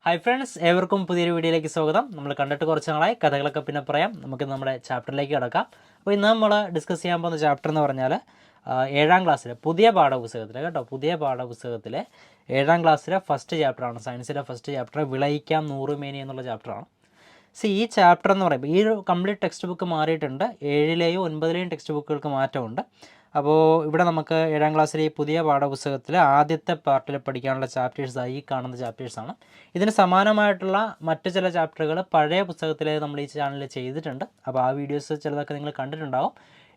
Hi friends, ഏവർക്കും പുതിയൊരു വീഡിയോയിലേക്ക് സ്വാഗതം. നമ്മൾ കണ്ടിട്ട് കുറച്ച് നാളായി, കഥകളൊക്കെ പിന്നെ പറയാം. നമുക്ക് നമ്മുടെ ചാപ്റ്ററിലേക്ക് കിടക്കാം. അപ്പോൾ ഇന്ന് നമ്മൾ ഡിസ്കസ് ചെയ്യാൻ പോകുന്ന ചാപ്റ്റർ എന്ന് പറഞ്ഞാൽ 7ാം ക്ലാസ്സിലെ പുതിയ പാഠപുസ്തകത്തിലെ പുതിയ പാഠപുസ്തകത്തിലെ 7ാം ക്ലാസ്സിലെ ഫസ്റ്റ് ചാപ്റ്ററാണ്. സയൻസിലെ ഫസ്റ്റ് ചാപ്റ്റർ വിളയിക്കാം നൂറുമേനി എന്നുള്ള ചാപ്റ്ററാണ്. ഈ ചാപ്റ്റർ എന്ന് പറയുമ്പോൾ ഈ ഒരു കംപ്ലീറ്റ് ടെക്സ്റ്റ് ബുക്ക് മാറിയിട്ടുണ്ട്. 7ലെയും 9ലെയും ടെക്സ്റ്റ് ബുക്കുകൾക്ക് മാറ്റമുണ്ട്. അപ്പോൾ ഇവിടെ നമുക്ക് 7ാം ക്ലാസ്സിലെ ഈ പുതിയ പാഠപുസ്തകത്തിൽ ആദ്യത്തെ പാർട്ടിൽ പഠിക്കാനുള്ള ചാപ്റ്റേഴ്സായി ഈ കാണുന്ന ചാപ്റ്റേഴ്സാണ്. ഇതിന് സമാനമായിട്ടുള്ള മറ്റ് ചില ചാപ്റ്ററുകൾ പഴയ പുസ്തകത്തിൽ നമ്മൾ ഈ ചാനലിൽ ചെയ്തിട്ടുണ്ട്. അപ്പോൾ ആ വീഡിയോസ് ചിലതൊക്കെ നിങ്ങൾ കണ്ടിട്ടുണ്ടാവും.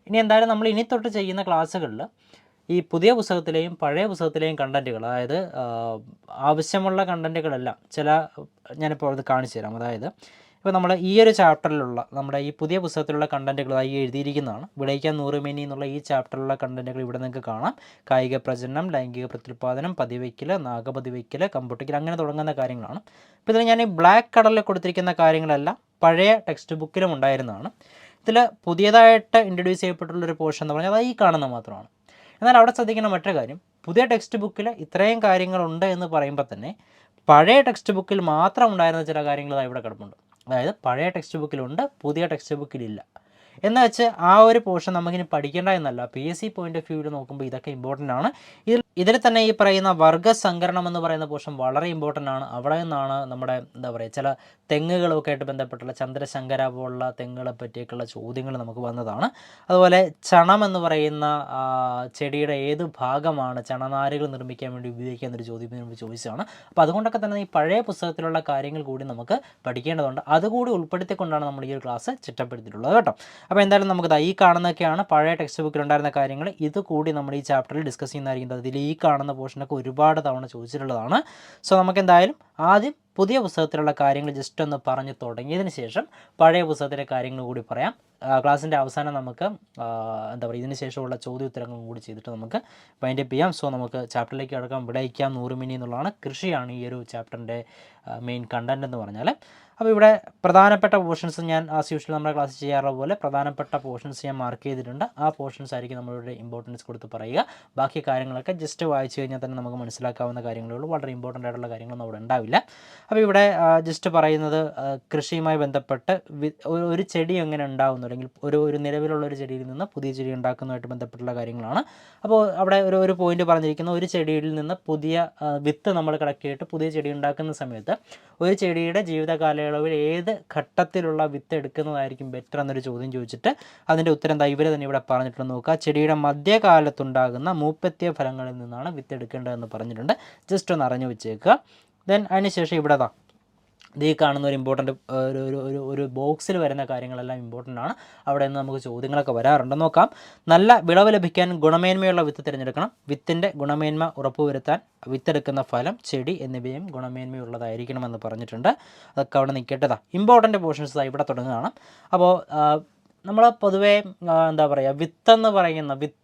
ഇനി എന്തായാലും നമ്മൾ ഇനി തൊട്ട് ചെയ്യുന്ന ക്ലാസ്സുകളിൽ ഈ പുതിയ പുസ്തകത്തിലെയും പഴയ പുസ്തകത്തിലെയും കണ്ടൻറ്റുകൾ, അതായത് ആവശ്യമുള്ള കണ്ടൻറ്റുകളെല്ലാം ഞാനിപ്പോൾ അത് കാണിച്ചു തരാം. അതായത് ഇപ്പോൾ നമ്മൾ ഈ ഒരു ചാപ്റ്ററിലുള്ള നമ്മുടെ ഈ പുതിയ പുസ്തകത്തിലുള്ള കണ്ടൻറ്റുകളായി എഴുതിയിരിക്കുന്നതാണ്. വിളയിക്കാൻ നൂറുമേനി എന്നുള്ള ഈ ചാപ്റ്ററിലുള്ള കണ്ടൻറ്റുകൾ ഇവിടെ നിങ്ങൾക്ക് കാണാം. കായിക പ്രജനനം, ലൈംഗിക പ്രത്യുൽപാദനം, പതിവയ്ക്കൽ, നാഗപതിവയ്ക്കൽ, കമ്പുട്ടിക്കൽ, അങ്ങനെ തുടങ്ങുന്ന കാര്യങ്ങളാണ്. ഇപ്പോൾ ഇതിൽ ഞാൻ ഈ ബ്ലാക്ക് കളറിൽ കൊടുത്തിരിക്കുന്ന കാര്യങ്ങളെല്ലാം പഴയ ടെക്സ്റ്റ് ബുക്കിലും ഉണ്ടായിരുന്നതാണ്. ഇതിൽ പുതിയതായിട്ട് ഇൻട്രൊഡ്യൂസ് ചെയ്യപ്പെട്ടുള്ളൊരു പോർഷൻ എന്ന് പറഞ്ഞാൽ അത് ഈ കാണുന്ന മാത്രമാണ്. എന്നാൽ അവിടെ ശ്രദ്ധിക്കുന്ന മറ്റൊരു കാര്യം, പുതിയ ടെക്സ്റ്റ് ബുക്കിൽ ഇത്രയും കാര്യങ്ങളുണ്ട് എന്ന് പറയുമ്പോൾ തന്നെ പഴയ ടെക്സ്റ്റ് ബുക്കിൽ മാത്രം ഉണ്ടായിരുന്ന ചില കാര്യങ്ങൾ ഇവിടെ കിടപ്പുണ്ട്. അതായത് പഴയ ടെക്സ്റ്റ് ബുക്കിലുണ്ട്, പുതിയ ടെക്സ്റ്റ് ബുക്കിലില്ല എന്ന് വെച്ച് ആ ഒരു പോർഷൻ നമുക്കിനി പഠിക്കേണ്ട എന്നല്ല. PSC പോയിന്റ് ഓഫ് വ്യൂവിൽ നോക്കുമ്പോൾ ഇതൊക്കെ ഇമ്പോർട്ടൻ്റ് ആണ്. ഇതിൽ തന്നെ ഈ പറയുന്ന വർഗ്ഗസംകരണം എന്ന് പറയുന്ന പോർഷൻ വളരെ ഇമ്പോർട്ടൻ്റ് ആണ്. അവിടെ നിന്നാണ് നമ്മുടെ ചില തെങ്ങുകളൊക്കെ ആയിട്ട് ബന്ധപ്പെട്ടുള്ള ചന്ദ്രശങ്കര പോലുള്ള തെങ്ങുകളെ പറ്റിയൊക്കെയുള്ള ചോദ്യങ്ങൾ നമുക്ക് വന്നതാണ്. അതുപോലെ ചണം എന്ന് പറയുന്ന ചെടിയുടെ ഏത് ഭാഗമാണ് ചണനാരുകൾ നിർമ്മിക്കാൻ വേണ്ടി ഉപയോഗിക്കുക എന്നൊരു ചോദ്യം നമ്മൾ ചോദിച്ചതാണ്. അപ്പോൾ അതുകൊണ്ടൊക്കെ തന്നെ ഈ പഴയ പുസ്തകത്തിലുള്ള കാര്യങ്ങൾ കൂടി നമുക്ക് പഠിക്കേണ്ടതുണ്ട്. അതുകൂടി ഉൾപ്പെടുത്തിക്കൊണ്ടാണ് നമ്മൾ ഈ ഒരു ക്ലാസ് ചിട്ടപ്പെടുത്തിയിട്ടുള്ളത് കേട്ടോ. അപ്പോൾ എന്തായാലും നമുക്കത് ഈ കാണുന്നതൊക്കെയാണ് പഴയ ടെക്സ്റ്റ് ബുക്കിലുണ്ടായിരുന്ന കാര്യങ്ങൾ. ഇത് കൂടി നമ്മൾ ഈ ചാപ്റ്ററിൽ ഡിസ്കസ് ചെയ്യുന്നതായിരിക്കും. അതിൽ ഈ കാണുന്ന പോർഷനൊക്കെ ഒരുപാട് തവണ ചോദിച്ചിട്ടുള്ളതാണ്. നമുക്ക് എന്തായാലും ആദ്യം പുതിയ പുസ്തകത്തിലുള്ള കാര്യങ്ങൾ ജസ്റ്റ് ഒന്ന് പറഞ്ഞു തുടങ്ങിയതിന് ശേഷം പഴയ പുസ്തകത്തിലെ കാര്യങ്ങൾ കൂടി പറയാം. ക്ലാസ്സിൻ്റെ അവസാനം നമുക്ക് ഇതിന് ശേഷമുള്ള ചോദ്യോത്തരങ്ങളും കൂടി ചെയ്തിട്ട് നമുക്ക് വൈൻഡപ്പ് ചെയ്യാം. നമുക്ക് ചാപ്റ്ററിലേക്ക് കിടക്കാം. വിളയിക്കാം നൂറുമേനി എന്നുള്ളതാണ്. കൃഷിയാണ് ഈ ഒരു ചാപ്റ്ററിൻ്റെ മെയിൻ കണ്ടൻറ്റ് എന്ന് പറഞ്ഞാൽ. അപ്പോൾ ഇവിടെ പ്രധാനപ്പെട്ട പോർഷൻസ് ഞാൻ ആസ് യൂഷ്വൽ നമ്മുടെ ക്ലാസ് ചെയ്യാറുള്ള പോലെ പ്രധാനപ്പെട്ട പോർഷൻസ് ഞാൻ മാർക്ക് ചെയ്തിട്ടുണ്ട്. ആ പോർഷൻസ് ആയിരിക്കും നമ്മളിവിടെ ഇമ്പോർട്ടൻസ് കൊടുത്ത് പറയുക. ബാക്കി കാര്യങ്ങളൊക്കെ ജസ്റ്റ് വായിച്ചു കഴിഞ്ഞാൽ തന്നെ നമുക്ക് മനസ്സിലാക്കാവുന്ന കാര്യങ്ങളേ ഉള്ളൂ. വളരെ ഇമ്പോർട്ടൻ്റ് ആയിട്ടുള്ള കാര്യങ്ങളൊന്നും അവിടെ ഉണ്ടാവില്ല. അപ്പോൾ ഇവിടെ ജസ്റ്റ് പറയുന്നത് കൃഷിയുമായി ബന്ധപ്പെട്ട് ഒരു ചെടി എങ്ങനെ ഉണ്ടാകുന്നു, അല്ലെങ്കിൽ ഒരു നിലവിലുള്ള ഒരു ചെടിയിൽ നിന്ന് പുതിയ ചെടി ഉണ്ടാക്കുന്നതുമായിട്ട് ബന്ധപ്പെട്ടുള്ള കാര്യങ്ങളാണ്. അപ്പോൾ അവിടെ ഒരു പോയിന്റ് പറഞ്ഞിരിക്കുന്ന ഒരു ചെടിയിൽ നിന്ന് പുതിയ വിത്ത് നമ്മൾ കളക്ട് ചെയ്തിട്ട് പുതിയ ചെടി ഉണ്ടാക്കുന്ന സമയത്ത് ഒരു ചെടിയുടെ ജീവിതകാലയളവിൽ ഏത് ഘട്ടത്തിലുള്ള വിത്ത് എടുക്കുന്നതായിരിക്കും ബെറ്റർ എന്നൊരു ചോദ്യം ചോദിച്ചിട്ട് അതിൻ്റെ ഉത്തരം ഇവർ തന്നെ ഇവിടെ പറഞ്ഞിട്ടുണ്ട്. നോക്കുക, ചെടിയുടെ മധ്യകാലത്തുണ്ടാകുന്ന മൂപ്പത്തിയ ഫലങ്ങളിൽ നിന്നാണ് വിത്ത് എടുക്കേണ്ടതെന്ന് പറഞ്ഞിട്ടുണ്ട്. ജസ്റ്റ് ഒന്ന് അറിഞ്ഞു വെച്ചേക്കുക. ദെൻ അതിനുശേഷം ഇവിടെ ഈ കാണുന്ന ഒരു ഇമ്പോർട്ടൻ്റ് ഒരു ബോക്സിൽ വരുന്ന കാര്യങ്ങളെല്ലാം ഇമ്പോർട്ടൻ്റ് ആണ്. അവിടെ നിന്ന് നമുക്ക് ചോദ്യങ്ങളൊക്കെ വരാറുണ്ട്. നോക്കാം. നല്ല വിളവ് ലഭിക്കാൻ ഗുണമേന്മയുള്ള വിത്ത് തിരഞ്ഞെടുക്കണം. വിത്തിൻ്റെ ഗുണമേന്മ ഉറപ്പുവരുത്താൻ വിത്തെടുക്കുന്ന ഫലം, ചെടി എന്നിവയും ഗുണമേന്മയുള്ളതായിരിക്കണമെന്ന് പറഞ്ഞിട്ടുണ്ട്. അതൊക്കെ അവിടെ നിൽക്കട്ടെ. ഇമ്പോർട്ടൻ്റ് പോർഷൻസ് ഇവിടെ തുടങ്ങുകയാണ്. അപ്പോൾ നമ്മൾ പൊതുവേ വിത്തെന്ന് പറയുന്ന വിത്ത്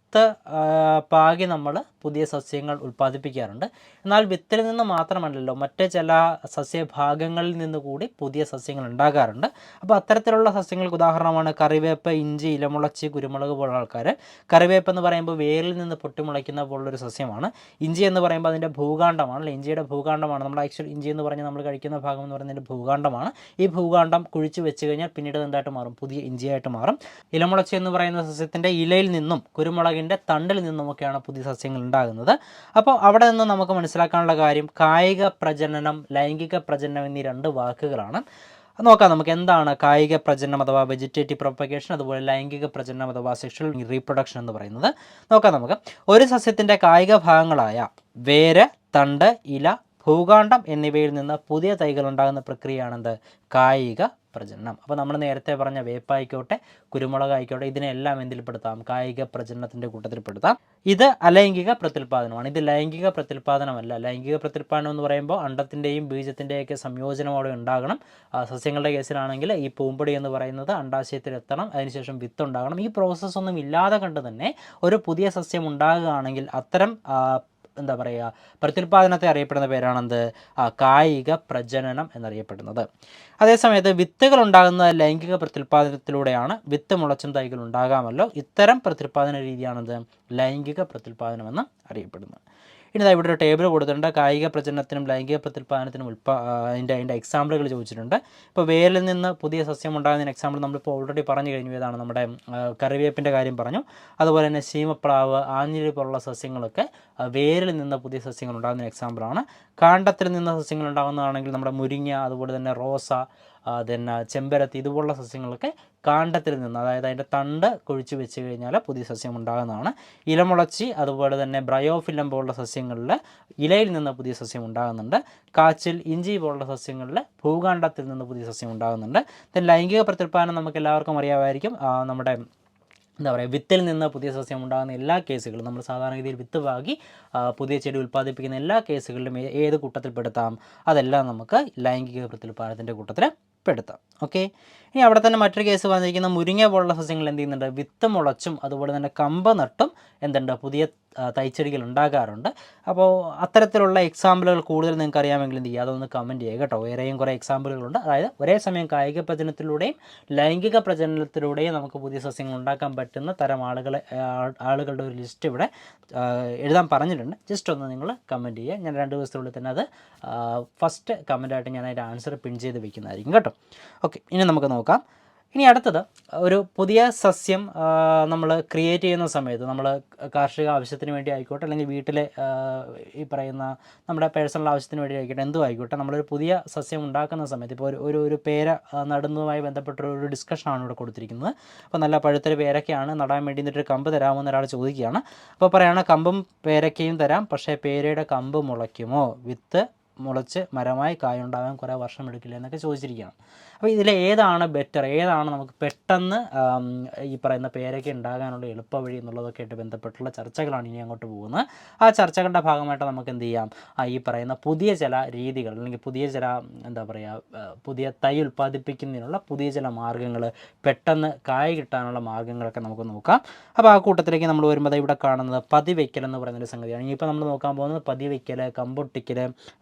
പാകി നമ്മൾ പുതിയ സസ്യങ്ങൾ ഉൽപ്പാദിപ്പിക്കാറുണ്ട്. എന്നാൽ വിത്തിൽ നിന്ന് മാത്രമല്ലല്ലോ, മറ്റ് ചില സസ്യഭാഗങ്ങളിൽ നിന്ന് കൂടി പുതിയ സസ്യങ്ങൾ ഉണ്ടാകാറുണ്ട്. അപ്പോൾ അത്തരത്തിലുള്ള സസ്യങ്ങൾക്ക് ഉദാഹരണമാണ് കറിവേപ്പ്, ഇഞ്ചി, ഇലമുളച്ചി, കുരുമുളക് പോലുള്ള ആൾക്കാർ. കറിവേപ്പ് എന്ന് പറയുമ്പോൾ വേരിൽ നിന്ന് പൊട്ടിമുളയ്ക്കുന്ന പോലുള്ളൊരു സസ്യമാണ്. ഇഞ്ചി എന്ന് പറയുമ്പോൾ അതിൻ്റെ ഭൂകാണ്ഡമാണ്, ഇഞ്ചിയുടെ ഭൂകാണ്ഡമാണ്. നമ്മുടെ ആക്ച്വലി ഇഞ്ചി എന്ന് പറഞ്ഞാൽ നമ്മൾ കഴിക്കുന്ന ഭാഗം എന്ന് പറയുന്നതിൻ്റെ ഭൂകാണ്ഡമാണ്. ഈ ഭൂകാണ്ഡം കുഴിച്ച് വെച്ച് കഴിഞ്ഞാൽ പിന്നീട് എന്തായിട്ട് മാറും? പുതിയ ഇഞ്ചിയായിട്ട് മാറും. ഇലമുളച്ചി എന്ന് പറയുന്ന സസ്യത്തിൻ്റെ ഇലയിൽ നിന്നും കുരുമുളകിൻ്റെ തണ്ടിൽ നിന്നുമൊക്കെയാണ് പുതിയ സസ്യങ്ങൾ ഉണ്ടാകുന്നത്. അപ്പോൾ അവിടെ നിന്ന് നമുക്ക് മനസ്സിലാക്കാനുള്ള കാര്യം കായിക പ്രജനനം, ലൈംഗിക പ്രജനനം എന്നീ രണ്ട് വാക്കുകളാണ്. നോക്കാം നമുക്ക് എന്താണ് കായിക പ്രജനനം അഥവാ വെജിറ്റേറ്റീവ് പ്രൊപ്പഗേഷൻ, അതുപോലെ ലൈംഗിക പ്രജനനം അഥവാ സെക്ഷൽ റീപ്രൊഡക്ഷൻ എന്ന് പറയുന്നത്. നോക്കാം നമുക്ക്. ഒരു സസ്യത്തിൻ്റെ കായിക ഭാഗങ്ങളായ വേര്, തണ്ട്, ഇല, ഭൂകാണ്ഡം എന്നിവയിൽ നിന്ന് പുതിയ തൈകൾ ഉണ്ടാകുന്ന പ്രക്രിയയാണെന്ത്? കായിക പ്രജനനം. അപ്പോൾ നമ്മൾ നേരത്തെ പറഞ്ഞ വേപ്പായിക്കോട്ടെ, കുരുമുളക് ആയിക്കോട്ടെ, ഇതിനെല്ലാം എന്തിൽപ്പെടുത്താം? കായിക പ്രജനനത്തിൻ്റെ കൂട്ടത്തിൽപ്പെടുത്താം. ഇത് അലൈംഗിക പ്രത്യുൽപാദനമാണ്. ഇത് ലൈംഗിക പ്രത്യുൽപാദനമല്ല. ലൈംഗിക പ്രത്യുൽപാദനം എന്ന് പറയുമ്പോൾ അണ്ടത്തിൻ്റെയും ബീജത്തിൻ്റെയൊക്കെ സംയോജനം അവിടെ ഉണ്ടാകണം. സസ്യങ്ങളുടെ കേസിലാണെങ്കിൽ ഈ പൂമ്പൊടി എന്ന് പറയുന്നത് അണ്ടാശയത്തിലെത്തണം, അതിനുശേഷം വിത്ത് ഉണ്ടാകണം. ഈ പ്രോസസ്സ് ഒന്നും ഇല്ലാതെ കണ്ട് തന്നെ ഒരു പുതിയ സസ്യം ഉണ്ടാകുകയാണെങ്കിൽ അത്തരം പ്രത്യുൽപാദനത്തെ അറിയപ്പെടുന്ന പേരാണെന്ത്? കായിക പ്രജനനം എന്നറിയപ്പെടുന്നത്. അതേസമയത്ത് വിത്തുകൾ ഉണ്ടാകുന്ന ലൈംഗിക പ്രത്യുൽപാദനത്തിലൂടെയാണ്. വിത്ത് മുളച്ചും തൈകൾ ഉണ്ടാകാമല്ലോ. ഇത്തരം പ്രത്യുൽപാദന രീതിയാണെന്ത്? ലൈംഗിക പ്രത്യുൽപാദനമെന്ന് അറിയപ്പെടുന്നത്. ഇനി ഇവിടെ ഒരു ടേബിൾ കൊടുത്തിട്ടുണ്ട്. കായിക പ്രജനനത്തിനും ലൈംഗിക പ്രത്യുൽപാദനത്തിനും അതിൻ്റെ എക്സാമ്പിളുകൾ ചോദിച്ചിട്ടുണ്ട്. ഇപ്പോൾ വേരിൽ നിന്ന് പുതിയ സസ്യം ഉണ്ടാകുന്നതിന് എക്സാമ്പിൾ നമ്മളിപ്പോൾ ഓൾറെഡി പറഞ്ഞു കഴിഞ്ഞു. ഏതാണ് നമ്മുടെ കറിവേപ്പിൻ്റെ കാര്യം പറഞ്ഞു. അതുപോലെ തന്നെ ശീമപ്ലാവ്, ആഞ്ഞിലി പോലുള്ള സസ്യങ്ങളൊക്കെ വേരിൽ നിന്ന് പുതിയ സസ്യങ്ങൾ ഉണ്ടാകുന്നതിന് എക്സാമ്പിളാണ്. കാണ്ഡത്തിൽ നിന്ന് സസ്യങ്ങൾ ഉണ്ടാകുന്നതാണെങ്കിൽ നമ്മുടെ മുരിങ്ങ, അതുപോലെ തന്നെ റോസ, പിന്നെ ചെമ്പരത്തി, ഇതുപോലുള്ള സസ്യങ്ങളൊക്കെ കാണ്ഡത്തിൽ നിന്ന്, അതായത് അതിൻ്റെ തണ്ട് കുഴിച്ച് വെച്ച് കഴിഞ്ഞാൽ പുതിയ സസ്യം ഉണ്ടാകുന്നതാണ്. ഇലമുളച്ചി, അതുപോലെ തന്നെ ബ്രയോഫില്ലം പോലുള്ള സസ്യങ്ങളിൽ ഇലയിൽ നിന്ന് പുതിയ സസ്യം ഉണ്ടാകുന്നുണ്ട്. കാച്ചിൽ, ഇഞ്ചി പോലുള്ള സസ്യങ്ങളിൽ ഭൂകാണ്ഡത്തിൽ നിന്ന് പുതിയ സസ്യം ഉണ്ടാകുന്നുണ്ട്. then ലൈംഗിക പ്രത്യുൽപാദനം നമുക്ക് എല്ലാവർക്കും അറിയാമായിരിക്കും. നമ്മുടെ എന്താ പറയുക, വിത്തിൽ നിന്ന് പുതിയ സസ്യം ഉണ്ടാകുന്ന എല്ലാ കേസുകളും നമ്മൾ സാധാരണഗതിയിൽ വിത്ത് പാകി പുതിയ ചെടി ഉൽപ്പാദിപ്പിക്കുന്ന എല്ലാ കേസുകളിലും ഏത് കൂട്ടത്തിൽപ്പെടുത്താം? അതെല്ലാം നമുക്ക് ലൈംഗിക പ്രത്യുൽപാദനത്തിൻ്റെ കൂട്ടത്തിൽ പെടുത്താം. ഓക്കെ, ഇനി അവിടെ തന്നെ മറ്റൊരു കേസ് വന്നിരിക്കുന്ന മുരിങ്ങ പോലുള്ള സസ്യങ്ങൾ എന്ത് ചെയ്യുന്നുണ്ട്? വിത്ത് മുളച്ചും അതുപോലെ തന്നെ കമ്പ് നട്ടും എന്തുണ്ട്? പുതിയ തൈച്ചെടികൾ ഉണ്ടാകാറുണ്ട്. അപ്പോൾ അത്തരത്തിലുള്ള എക്സാമ്പിളുകൾ കൂടുതൽ നിങ്ങൾക്ക് അറിയാമെങ്കിൽ എന്ത് ചെയ്യുക? അതൊന്ന് കമൻറ്റ് ചെയ്യുക കേട്ടോ. വേറെയും കുറേ എക്സാമ്പിളുകളുണ്ട്. അതായത് ഒരേ സമയം കായിക പ്രജനനത്തിലൂടെയും ലൈംഗിക പ്രജനനത്തിലൂടെയും നമുക്ക് പുതിയ സസ്യങ്ങൾ ഉണ്ടാക്കാൻ പറ്റുന്ന തരം ആളുകളുടെ ഒരു ലിസ്റ്റ് ഇവിടെ എഴുതാൻ പറഞ്ഞിട്ടുണ്ട്. ജസ്റ്റ് ഒന്ന് നിങ്ങൾ കമൻറ്റ് ചെയ്യുക. ഞാൻ 2 ദിവസത്തിനുള്ളിൽ തന്നെ അത് ഫസ്റ്റ് കമൻറ്റായിട്ട് ഞാൻ അതിൻ്റെ ആൻസർ പിൻ ചെയ്ത് വെക്കുന്നതായിരിക്കും കേട്ടോ. ഓക്കെ, ഇനി നമുക്ക് നോക്കാം. ഇനി അടുത്തത്, ഒരു പുതിയ സസ്യം നമ്മൾ ക്രിയേറ്റ് ചെയ്യുന്ന സമയത്ത് നമ്മൾ കാർഷിക ആവശ്യത്തിന് വേണ്ടി ആയിക്കോട്ടെ, അല്ലെങ്കിൽ വീട്ടിലെ ഈ പറയുന്ന നമ്മുടെ പേഴ്സണൽ ആവശ്യത്തിന് വേണ്ടി ആയിക്കോട്ടെ, എന്തും ആയിക്കോട്ടെ, നമ്മളൊരു പുതിയ സസ്യം ഉണ്ടാക്കുന്ന സമയത്ത് ഇപ്പോൾ ഒരു പേര നടുന്നതുമായി ബന്ധപ്പെട്ടൊരു ഡിസ്കഷനാണ് ഇവിടെ കൊടുത്തിരിക്കുന്നത്. അപ്പോൾ നല്ല പഴുത്തൊരു പേരക്കയാണ് നടാൻ വേണ്ടി എന്നിട്ടൊരു കമ്പ് തരാമോ എന്ന് ഒരാൾ ചോദിക്കുകയാണ്. അപ്പോൾ പറയുകയാണ്, കമ്പും പേരക്കയും തരാം, പക്ഷേ പേരയുടെ കമ്പ് മുളയ്ക്കുമോ? വിത്ത് മുളച്ച് മരമായി കായുണ്ടാകാൻ കുറേ വർഷം എടുക്കില്ല എന്നൊക്കെ ചോദിച്ചിരിക്കുകയാണ്. അപ്പോൾ ഇതിൽ ഏതാണ് ബെറ്റർ, ഏതാണ് നമുക്ക് പെട്ടെന്ന് ഈ പറയുന്ന പേരയ്ക്ക് ഉണ്ടാകാനുള്ള എളുപ്പ വഴി എന്നുള്ളതൊക്കെ ആയിട്ട് ബന്ധപ്പെട്ടുള്ള ചർച്ചകളാണ് ഇനി അങ്ങോട്ട് പോകുന്നത്. ആ ചർച്ചകളുടെ ഭാഗമായിട്ട് നമുക്ക് എന്ത് ചെയ്യാം? ഈ പറയുന്ന പുതിയ ചില രീതികൾ, അല്ലെങ്കിൽ പുതിയ ചില എന്താ പറയുക, പുതിയ തൈ ഉൽപ്പാദിപ്പിക്കുന്നതിനുള്ള പുതിയ ചില മാർഗ്ഗങ്ങൾ, പെട്ടെന്ന് കായ് കിട്ടാനുള്ള മാർഗ്ഗങ്ങളൊക്കെ നമുക്ക് നോക്കാം. അപ്പോൾ ആ കൂട്ടത്തിലേക്ക് നമ്മൾ വരുമ്പോൾ ഇവിടെ കാണുന്നത് പതിവയ്ക്കൽ എന്ന് പറയുന്നൊരു സംഗതിയാണ്. ഇനിയിപ്പോൾ നമ്മൾ നോക്കാൻ പോകുന്നത് പതിവയ്ക്കൽ, കമ്പൊട്ടിക്കൽ,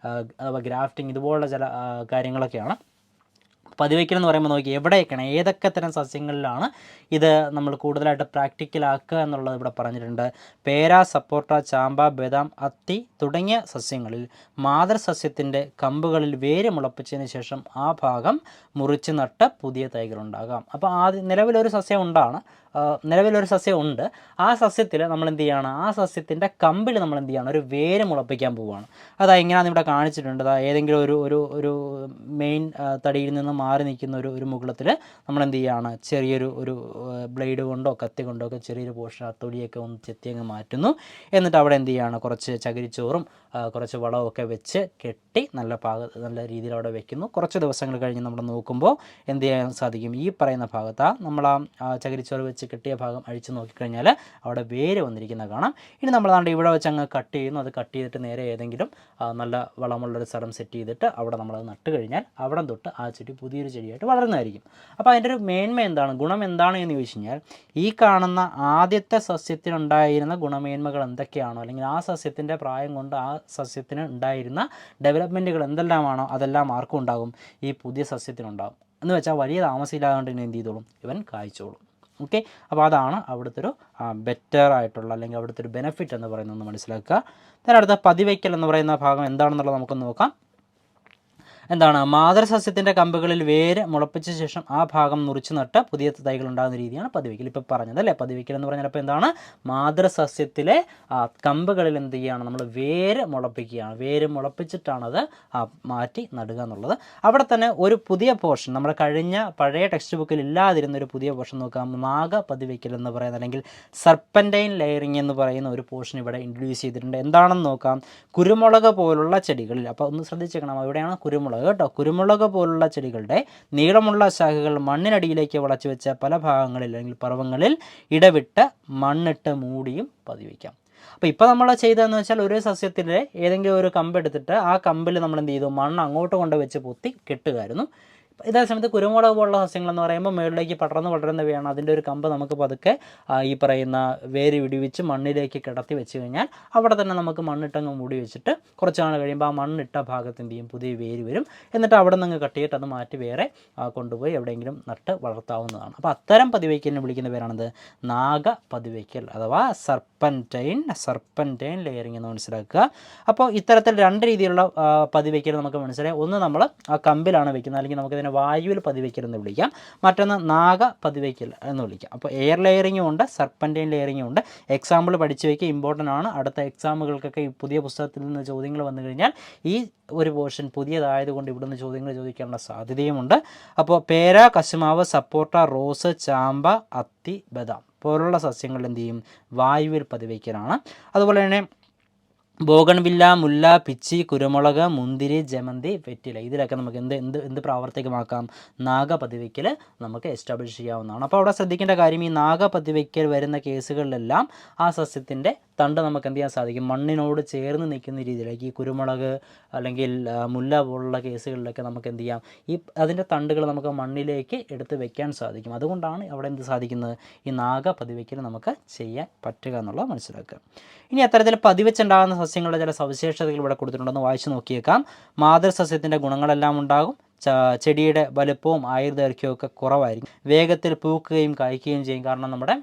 അഥവാ ഗ്രാഫ്റ്റിംഗ്, ഇതുപോലുള്ള ചില കാര്യങ്ങളൊക്കെയാണ്. പതിവയ്ക്കൽ എന്ന് പറയുമ്പോൾ നോക്കി എവിടെയൊക്കെയാണ്, ഏതൊക്കെ തരം സസ്യങ്ങളിലാണ് ഇത് നമ്മൾ കൂടുതലായിട്ട് പ്രാക്ടിക്കലാക്കുക എന്നുള്ളത് ഇവിടെ പറഞ്ഞിട്ടുണ്ട്. പേര, സപ്പോർട്ട, ചാമ്പ, ബദാം, അത്തി തുടങ്ങിയ സസ്യങ്ങളിൽ മാതൃസസ്യത്തിൻ്റെ കമ്പുകളിൽ വേര് മുളപ്പിച്ചതിന് ശേഷം ആ ഭാഗം മുറിച്ച് നട്ട് പുതിയ തൈകളുണ്ടാകാം. അപ്പോൾ നിലവിലൊരു സസ്യം ഉണ്ട്. ആ സസ്യത്തിൽ നമ്മൾ എന്ത് ചെയ്യുകയാണ്? ആ സസ്യത്തിൻ്റെ കമ്പിൽ നമ്മൾ എന്ത് ചെയ്യണം? ഒരു വേര് മുളപ്പിക്കാൻ പോവുകയാണ്. അത് എങ്ങനെയാണെന്ന് ഇവിടെ കാണിച്ചിട്ടുണ്ട്. ഏതെങ്കിലും ഒരു മെയിൻ തടിയിൽ നിന്ന് മാറി നിൽക്കുന്ന ഒരു മുകുളത്തിൽ നമ്മൾ എന്ത് ചെയ്യുകയാണ്? ചെറിയൊരു ബ്ലേഡ് കൊണ്ടോ കത്തി കൊണ്ടോ ഒക്കെ ചെറിയൊരു പോർഷൻ ആ തൊടിയൊക്കെ ഒന്ന് ചെത്തി അങ്ങ് മാറ്റുന്നു. എന്നിട്ട് അവിടെ എന്ത് ചെയ്യുകയാണ്? കുറച്ച് ചകിരിച്ചോറും കുറച്ച് വളമൊക്കെ വെച്ച് കെട്ടി നല്ല രീതിയിൽ അവിടെ വെക്കുന്നു. കുറച്ച് ദിവസങ്ങൾ കഴിഞ്ഞ് നമ്മൾ നോക്കുമ്പോൾ എന്ത് ചെയ്യാൻ സാധിക്കും? ഈ പറയുന്ന ഭാഗത്ത് നമ്മൾ ആ ചകിരിച്ചോറ് വെച്ച് കെട്ടിയ ഭാഗം അഴിച്ച് നോക്കിക്കഴിഞ്ഞാൽ അവിടെ വേര് വന്നിരിക്കുന്നത് കാണാം. ഇനി നമ്മൾ ഇവിടെ വെച്ച് അങ്ങ് കട്ട് ചെയ്യുന്നു. അത് കട്ട് ചെയ്തിട്ട് നേരെ ഏതെങ്കിലും നല്ല വളമുള്ളൊരു സ്ഥലം സെറ്റ് ചെയ്തിട്ട് അവിടെ നമ്മളത് നട്ട് കഴിഞ്ഞാൽ അവിടെ തൊട്ട് ആ ചെടി പുതിയൊരു ചെടിയായിട്ട് വളരുന്നതായിരിക്കും. അപ്പോൾ അതിൻ്റെ ഒരു മേന്മ എന്താണ്, ഗുണം എന്താണ് എന്ന് ചോദിച്ചു കഴിഞ്ഞാൽ, ഈ കാണുന്ന ആദ്യത്തെ സസ്യത്തിനുണ്ടായിരുന്ന ഗുണമേന്മകൾ എന്തൊക്കെയാണോ, അല്ലെങ്കിൽ ആ സസ്യത്തിൻ്റെ പ്രായം കൊണ്ട് ആ സസ്യത്തിന് ഉണ്ടായിരുന്ന ഡെവലപ്മെൻറ്റുകൾ എന്തെല്ലാമാണോ അതെല്ലാം ആർക്കും ഉണ്ടാകും? ഈ പുതിയ സസ്യത്തിനുണ്ടാകും. എന്ന് വെച്ചാൽ വലിയ താമസമില്ലാതെ എന്ത് ചെയ്തോളും? ഇവൻ കായ്ച്ചോളും. ഓക്കെ, അപ്പോൾ അതാണ് അവിടുത്തെ ഒരു ബെറ്റർ ആയിട്ടുള്ള, അല്ലെങ്കിൽ അവിടുത്തെ ഒരു ബെനിഫിറ്റ് എന്ന് പറയുന്നത് മനസ്സിലാക്കുക. അടുത്ത പതിവയ്ക്കൽ എന്ന് പറയുന്ന ഭാഗം എന്താണെന്നുള്ളത് നമുക്കൊന്ന് നോക്കാം. എന്താണ്? മാതൃസസ്യത്തിൻ്റെ കമ്പുകളിൽ വേര് മുളപ്പിച്ച ശേഷം ആ ഭാഗം മുറിച്ച് നട്ട് പുതിയ തൈകൾ ഉണ്ടാകുന്ന രീതിയാണ് പതിവയ്ക്കൽ. ഇപ്പോൾ പറഞ്ഞത് അല്ലേ? പതിവയ്ക്കൽ എന്ന് പറഞ്ഞാൽ അപ്പോൾ എന്താണ്? മാതൃസസ്യത്തിലെ കമ്പുകളിൽ എന്ത് ചെയ്യുകയാണ്? നമ്മൾ വേര് മുളപ്പിക്കുകയാണ്. വേര് മുളപ്പിച്ചിട്ടാണത് മാറ്റി നടുക എന്നുള്ളത്. അവിടെ തന്നെ ഒരു പുതിയ പോർഷൻ, നമ്മുടെ പഴയ ടെക്സ്റ്റ് ബുക്കിൽ ഇല്ലാതിരുന്ന ഒരു പുതിയ പോർഷൻ നോക്കാം. നാഗ പതിവയ്ക്കൽ എന്ന് പറയുന്നത്, അല്ലെങ്കിൽ സർപ്പൻറ്റൈൻ ലെയറിങ് എന്ന് പറയുന്ന ഒരു പോർഷൻ ഇവിടെ ഇൻട്രൊഡ്യൂസ് ചെയ്തിട്ടുണ്ട്. എന്താണെന്ന് നോക്കാം. കുരുമുളക് പോലുള്ള ചെടികളിൽ, അപ്പോൾ ഒന്ന് ശ്രദ്ധിച്ചേക്കണം, എവിടെയാണ് കുരുമുളക് കേട്ടോ. കുരുമുളക് പോലുള്ള ചെടികളുടെ നീളമുള്ള ശാഖകൾ മണ്ണിനടിയിലേക്ക് വളച്ചു വെച്ച പല ഭാഗങ്ങളിൽ, അല്ലെങ്കിൽ പർവ്വങ്ങളിൽ ഇടവിട്ട് മണ്ണിട്ട് മൂടിയും പതിവയ്ക്കാം. അപ്പോൾ ഇപ്പോൾ നമ്മൾ ചെയ്തതെന്ന് വെച്ചാൽ, ഒരു സസ്യത്തിലെ ഏതെങ്കിലും ഒരു കമ്പ് എടുത്തിട്ട് ആ കമ്പിൽ നമ്മൾ എന്ത് ചെയ്തു? മണ്ണ് അങ്ങോട്ട് കൊണ്ട് വെച്ച് പൊത്തി കെട്ടുകയായിരുന്നു. ഇതേ സമയത്ത് കുരുമുളക് പോലുള്ള സസ്യങ്ങളെന്ന് പറയുമ്പോൾ മുകളിലേക്ക് പടർന്നുന്നവയാണ്. അതിൻ്റെ ഒരു കമ്പ് നമുക്ക് പതുക്കെ ഈ പറയുന്ന വേര് വിടുവിച്ച് മണ്ണിലേക്ക് കിടത്തി വെച്ച് കഴിഞ്ഞാൽ അവിടെ തന്നെ നമുക്ക് മണ്ണിട്ടങ്ങ് മൂടി വെച്ചിട്ട് കുറച്ച് നാൾ കഴിയുമ്പോൾ ആ മണ്ണിട്ട ഭാഗത്ത് എന്ത് ചെയ്യും, പുതിയ വേര് വരും. എന്നിട്ട് അവിടെ നിന്ന് കട്ടിയിട്ട് അത് മാറ്റി വേറെ കൊണ്ടുപോയി എവിടെയെങ്കിലും നട്ട് വളർത്താവുന്നതാണ്. അപ്പോൾ അത്തരം പതിവയ്ക്കലിനെ വിളിക്കുന്ന പേരാണത് നാഗ പതിവയ്ക്കൽ അഥവാ സർപ്പൻറ്റൈൻ ലെയറിംഗ് എന്ന് മനസ്സിലാക്കുക. അപ്പോൾ ഇത്തരത്തിൽ രണ്ട് രീതിയിലുള്ള പതിവയ്ക്കൽ നമുക്ക് മനസ്സിലായി. ഒന്ന് നമ്മൾ ആ കമ്പിലാണ് വെക്കുന്നത്, അല്ലെങ്കിൽ നമുക്കിതിനെ വായുവിൽ പതിവയ്ക്കൽ എന്ന് വിളിക്കാം. മറ്റൊന്ന് നാഗ പതിവയ്ക്കൽ എന്ന് വിളിക്കാം. അപ്പോൾ എയർ ലെയറിങ്ങും ഉണ്ട്, സർപ്പൻറ്റൈൻ ലെയറിങ്ങും ഉണ്ട്. എക്സാമ്പിൾ പഠിച്ചു വയ്ക്കുക, ഇമ്പോർട്ടൻ്റ് ആണ്. അടുത്ത എക്സാമുകൾക്കൊക്കെ ഈ പുതിയ പുസ്തകത്തിൽ നിന്ന് ചോദ്യങ്ങൾ വന്നു കഴിഞ്ഞാൽ ഈ ഒരു പോർഷൻ പുതിയതായതുകൊണ്ട് ഇവിടുന്ന് ചോദ്യങ്ങൾ ചോദിക്കാനുള്ള സാധ്യതയുമുണ്ട്. അപ്പോൾ പേര, കശുമാവ്, സപ്പോർട്ട, റോസ്, ചാമ്പ, അത്തി, ബദാം പോലുള്ള സസ്യങ്ങൾ എന്ത് ചെയ്യും, വായുവിൽ പതിവയ്ക്കലാണ്. അതുപോലെ തന്നെ ബോഗൺവില്ല, മുല്ല, പിച്ചി, കുരുമുളക്, മുന്തിരി, ജമന്തി, വെറ്റില ഇതിലൊക്കെ നമുക്ക് എന്ത് പ്രാവർത്തികമാക്കാം, നാഗപതിവയ്ക്കൽ നമുക്ക് എസ്റ്റാബ്ലിഷ് ചെയ്യാവുന്നതാണ്. അപ്പോൾ അവിടെ ശ്രദ്ധിക്കേണ്ട കാര്യം, ഈ നാഗപതിവയ്ക്കൽ വരുന്ന കേസുകളിലെല്ലാം ആ സസ്യത്തിൻ്റെ തണ്ട് നമുക്ക് എന്ത് ചെയ്യാൻ സാധിക്കും, മണ്ണിനോട് ചേർന്ന് നിൽക്കുന്ന രീതിയിലേക്ക്. ഈ കുരുമുളക് അല്ലെങ്കിൽ മുല്ല പോലുള്ള കേസുകളിലൊക്കെ നമുക്ക് എന്ത് ചെയ്യാം, അതിൻ്റെ തണ്ടുകൾ നമുക്ക് മണ്ണിലേക്ക് എടുത്ത് വെക്കാൻ സാധിക്കും. അതുകൊണ്ടാണ് അവിടെ എന്ത് സാധിക്കുന്നത്, ഈ നാഗപതിവയ്ക്കൽ നമുക്ക് ചെയ്യാൻ പറ്റുക എന്നുള്ളത് മനസ്സിലാക്കുക. ഇനി അത്തരത്തിൽ പതിവെച്ചുണ്ടാകുന്ന സസ്യങ്ങളുടെ ചില സവിശേഷതകൾ ഇവിടെ കൊടുത്തിട്ടുണ്ടെന്ന് വായിച്ചു നോക്കിയേക്കാം. മാതൃസസ്യത്തിൻ്റെ ഗുണങ്ങളെല്ലാം ഉണ്ടാകും. ചെടിയുടെ വലുപ്പവും ആയുർദൈർഘ്യവും ഒക്കെ കുറവായിരിക്കും. വേഗത്തിൽ പൂക്കുകയും കായ്ക്കുകയും ചെയ്യും. കാരണം നമ്മുടെ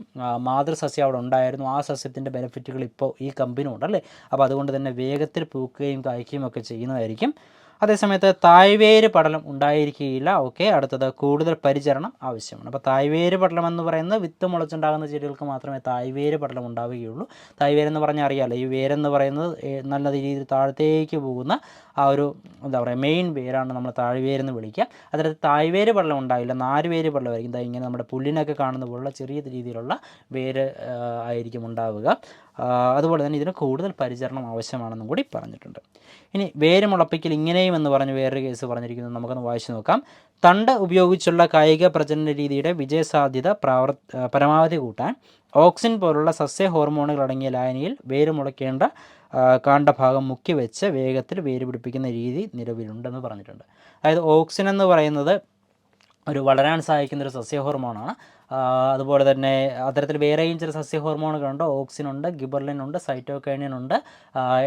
മാതൃസസ്യം അവിടെ ഉണ്ടായിരുന്നു. ആ സസ്യത്തിൻ്റെ ബെനിഫിറ്റുകൾ ഇപ്പോൾ ഈ കമ്പനി ഉണ്ടല്ലേ. അപ്പോൾ അതുകൊണ്ട് തന്നെ വേഗത്തിൽ പൂക്കുകയും കായ്ക്കുകയും ഒക്കെ ചെയ്യുന്നതായിരിക്കും. അതേസമയത്ത് തായ്വേര് പടലം ഉണ്ടായിരിക്കുകയില്ല. ഓക്കെ, അടുത്തത് കൂടുതൽ പരിചരണം ആവശ്യമാണ്. അപ്പോൾ തായ്വേര് പടലം എന്ന് പറയുന്നത് വിത്ത് മുളച്ചുണ്ടാകുന്ന ചെടികൾക്ക് മാത്രമേ തായ്വേര് പടലം ഉണ്ടാവുകയുള്ളൂ. തായ്വേരെന്ന് പറഞ്ഞാൽ അറിയാമല്ലോ, ഈ വേരെന്ന് പറയുന്നത് നല്ല രീതിയിൽ താഴത്തേക്ക് പോകുന്ന ആ ഒരു എന്താ പറയുക മെയിൻ വേരാണ് നമ്മൾ താഴ്വേരെന്ന് വിളിക്കുക. അതിനകത്ത് തായ്വേര് പടലം ഉണ്ടാവില്ല, നാരുവേര് പടലമായിരിക്കും. ഇങ്ങനെ നമ്മുടെ പുല്ലിനൊക്കെ കാണുന്ന പോലുള്ള ചെറിയ രീതിയിലുള്ള വേര് ആയിരിക്കും ഉണ്ടാവുക. അതുപോലെ തന്നെ ഇതിന് കൂടുതൽ പരിചരണം ആവശ്യമാണെന്നും കൂടി പറഞ്ഞിട്ടുണ്ട്. ഇനി വേര് മുളപ്പിക്കൽ ഇങ്ങനെയും എന്ന് പറഞ്ഞ് വേറൊരു കേസ് പറഞ്ഞിരിക്കുന്നത് നമുക്കൊന്ന് വായിച്ചു നോക്കാം. തണ്ട് ഉപയോഗിച്ചുള്ള കായിക പ്രജനന രീതിയുടെ വിജയസാധ്യത പരമാവധി കൂട്ടാൻ ഓക്സിൻ പോലുള്ള സസ്യ ഹോർമോണുകൾ അടങ്ങിയ ലായനിയിൽ വേര് മുളയ്ക്കേണ്ട കാണ്ഡഭാഗം മുക്കി വെച്ച് വേഗത്തിൽ വേര് പിടിപ്പിക്കുന്ന രീതി നിലവിലുണ്ടെന്ന് പറഞ്ഞിട്ടുണ്ട്. അതായത് ഓക്സിൻ എന്ന് പറയുന്നത് ഒരു വളരാൻ സഹായിക്കുന്നൊരു സസ്യ ഹോർമോണാണ്. അതുപോലെ തന്നെ അത്തരത്തിൽ വേറെയും ചില സസ്യ ഹോർമോണുകളുണ്ട്. ഓക്സിനുണ്ട്, ഗിബർലിനുണ്ട്, സൈറ്റോകൈനിനുണ്ട്,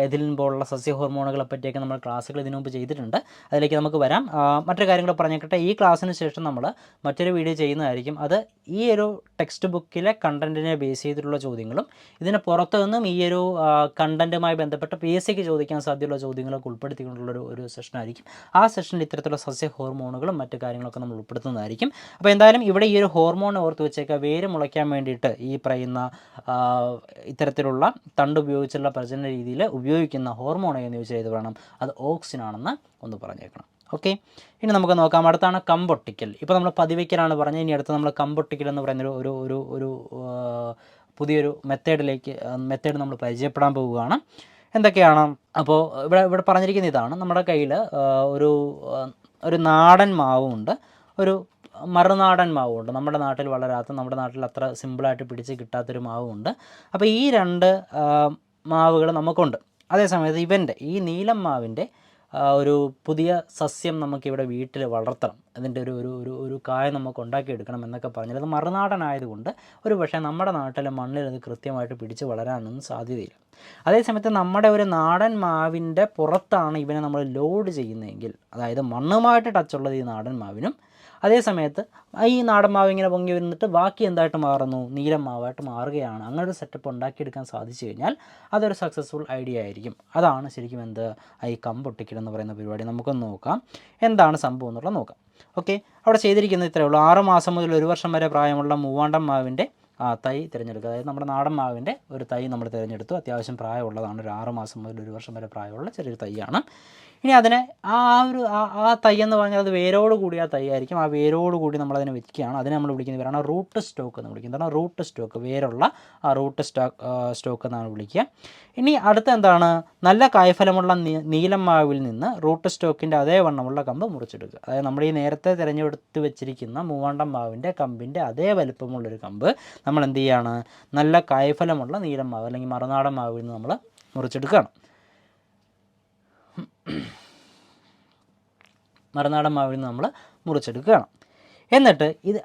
എഥിലിൻ പോലുള്ള സസ്യ ഹോർമോണുകളെ പറ്റിയൊക്കെ നമ്മൾ ക്ലാസ്സുകൾ ഇതിനു മുമ്പ് ചെയ്തിട്ടുണ്ട്. അതിലേക്ക് നമുക്ക് വരാം. മറ്റൊരു കാര്യങ്ങൾ പറഞ്ഞേക്കട്ടെ, ഈ ക്ലാസ്സിന് ശേഷം നമ്മൾ മറ്റൊരു വീഡിയോ ചെയ്യുന്നതായിരിക്കും. അത് ഈ ഒരു ടെക്സ്റ്റ് ബുക്കിലെ കണ്ടൻറ്റിനെ ബേസ് ചെയ്തിട്ടുള്ള ചോദ്യങ്ങളും ഇതിന് പുറത്തു നിന്നും ഈ ഒരു കണ്ടൻറ്റുമായി ബന്ധപ്പെട്ട PSC ചോദിക്കാൻ സാധ്യതയുള്ള ചോദ്യങ്ങളൊക്കെ ഉൾപ്പെടുത്തിക്കൊണ്ടുള്ളൊരു ഒരു സെഷനായിരിക്കും. ആ സെഷനിൽ ഇത്തരത്തിലുള്ള സസ്യ ഹോർമോണുകളും മറ്റു കാര്യങ്ങളൊക്കെ നമ്മൾ ഉൾപ്പെടുത്തുന്നതായിരിക്കും. അപ്പോൾ എന്തായാലും ഇവിടെ ഈ ഒരു ഹോർമോൺ ഓർത്ത് വെച്ചേക്കുക. വേര് മുളയ്ക്കാൻ വേണ്ടിയിട്ട് ഈ പറയുന്ന ഇത്തരത്തിലുള്ള തണ്ട് ഉപയോഗിച്ചുള്ള പ്രജനന രീതിയിൽ ഉപയോഗിക്കുന്ന ഹോർമോൺ എന്ന് ചോദിച്ചാൽ ഏത് വേണം, അത് ഓക്സിനാണെന്ന് ഒന്ന് പറഞ്ഞേക്കണം. ഓക്കെ, ഇനി നമുക്ക് നോക്കാം. അടുത്താണ് കമ്പൊട്ടിക്കൽ. ഇപ്പോൾ നമ്മൾ പതിവയ്ക്കലാണ് പറഞ്ഞത്. ഇനി അടുത്ത് നമ്മൾ കമ്പൊട്ടിക്കൽ എന്ന് പറയുന്ന ഒരു പുതിയൊരു മെത്തേഡ് നമ്മൾ പരിചയപ്പെടാൻ പോവുകയാണ്. എന്തൊക്കെയാണ്? അപ്പോൾ ഇവിടെ പറഞ്ഞിരിക്കുന്ന ഇതാണ്. നമ്മുടെ കയ്യിൽ ഒരു നാടൻ മാവുമുണ്ട്, ഒരു മറുനാടൻ മാവുമുണ്ട്. നമ്മുടെ നാട്ടിൽ വളരാത്ത, നമ്മുടെ നാട്ടിൽ അത്ര സിമ്പിളായിട്ട് പിടിച്ച് കിട്ടാത്തൊരു മാവുമുണ്ട്. അപ്പോൾ ഈ രണ്ട് മാവുകൾ നമുക്കുണ്ട്. അതേസമയത്ത് ഇവൻ്റെ ഈ നീലം മാവിൻ്റെ ഒരു പുതിയ സസ്യം നമുക്കിവിടെ വീട്ടിൽ വളർത്തണം, അതിൻ്റെ ഒരു കായ നമുക്ക് ഉണ്ടാക്കിയെടുക്കണം എന്നൊക്കെ പറഞ്ഞാൽ അത് മറുനാടനായതുകൊണ്ട് ഒരു പക്ഷേ നമ്മുടെ നാട്ടിലെ മണ്ണിൽ അത് കൃത്യമായിട്ട് പിടിച്ച് വളരാനൊന്നും സാധ്യതയില്ല. അതേസമയത്ത് നമ്മുടെ ഒരു നാടൻ മാവിൻ്റെ പുറത്താണ് ഇവനെ നമ്മൾ ലോഡ് ചെയ്യുന്നതെങ്കിൽ, അതായത് മണ്ണുമായിട്ട് ടച്ചുള്ളത് ഈ നാടൻ മാവിനും, അതേസമയത്ത് ഈ നാടൻ മാവ് ഇങ്ങനെ പൊങ്ങി വരുന്നിട്ട് ബാക്കി എന്തായിട്ട് മാറുന്നു, നീലം മാവായിട്ട് മാറുകയാണ്. അങ്ങനെ ഒരു സെറ്റപ്പ് ഉണ്ടാക്കിയെടുക്കാൻ സാധിച്ചു കഴിഞ്ഞാൽ അതൊരു സക്സസ്ഫുൾ ഐഡിയ ആയിരിക്കും. അതാണ് ശരിക്കും ഈ കമ്പൊട്ടിക്കൽ എന്ന് പറയുന്ന പരിപാടി. നമുക്കൊന്ന് നോക്കാം എന്താണ് സംഭവം എന്നുള്ളത് നോക്കാം. ഓക്കെ, അവിടെ ചെയ്തിരിക്കുന്നത് ഇത്രയേ ഉള്ളൂ. 6 മാസം മുതൽ 1 വർഷം വരെ പ്രായമുള്ള മൂവാണ്ടൻ മാവിൻ്റെ തൈ തിരഞ്ഞെടുക്കുക. അതായത് നമ്മുടെ നാടൻ മാവിൻ്റെ ഒരു തൈ നമ്മൾ തിരഞ്ഞെടുത്തു. അത്യാവശ്യം പ്രായമുള്ളതാണ്. ഒരു 6 മാസം മുതൽ 1 വർഷം വരെ പ്രായമുള്ള ചെറിയൊരു തൈയാണ്. ഇനി അതിനെ ആ തൈ എന്ന് പറഞ്ഞാൽ അത് വേരോട് കൂടി ആ തൈ ആയിരിക്കും. ആ വേരോട് കൂടി നമ്മളതിനെ വെക്കുകയാണ്. അതിനെ നമ്മൾ വിളിക്കുന്ന പേരാണ് റൂട്ട് സ്റ്റോക്ക് എന്ന് വിളിക്കുന്നത്. എന്താണ് റൂട്ട് സ്റ്റോക്ക്? വേരുള്ള ആ റൂട്ട് സ്റ്റോക്ക് എന്നാണ് വിളിക്കുക. ഇനി അടുത്ത എന്താണ്? നല്ല കായ്ഫലമുള്ള നീലം മാവിൽ നിന്ന് റൂട്ട് സ്റ്റോക്കിൻ്റെ അതേ വണ്ണമുള്ള കമ്പ് മുറിച്ചെടുക്കുക. അതായത് നമ്മൾ ഈ നേരത്തെ തിരഞ്ഞെടുത്ത് വെച്ചിരിക്കുന്ന മൂവാണ്ടൻ മാവിൻ്റെ കമ്പിൻ്റെ അതേ വലുപ്പമുള്ളൊരു കമ്പ് നമ്മൾ എന്ത് ചെയ്യുകയാണ്? നല്ല കായ്ഫലമുള്ള നീലം മാവ് അല്ലെങ്കിൽ മറുനാടൻ മാവിൽ നിന്ന് നമ്മൾ മുറിച്ചെടുക്കുകയാണ്. മറുനാടൻ മാവിൽ നിന്ന് നമ്മൾ മുറിച്ചെടുക്കുകയാണ്. എന്നിട്ട് ഇത്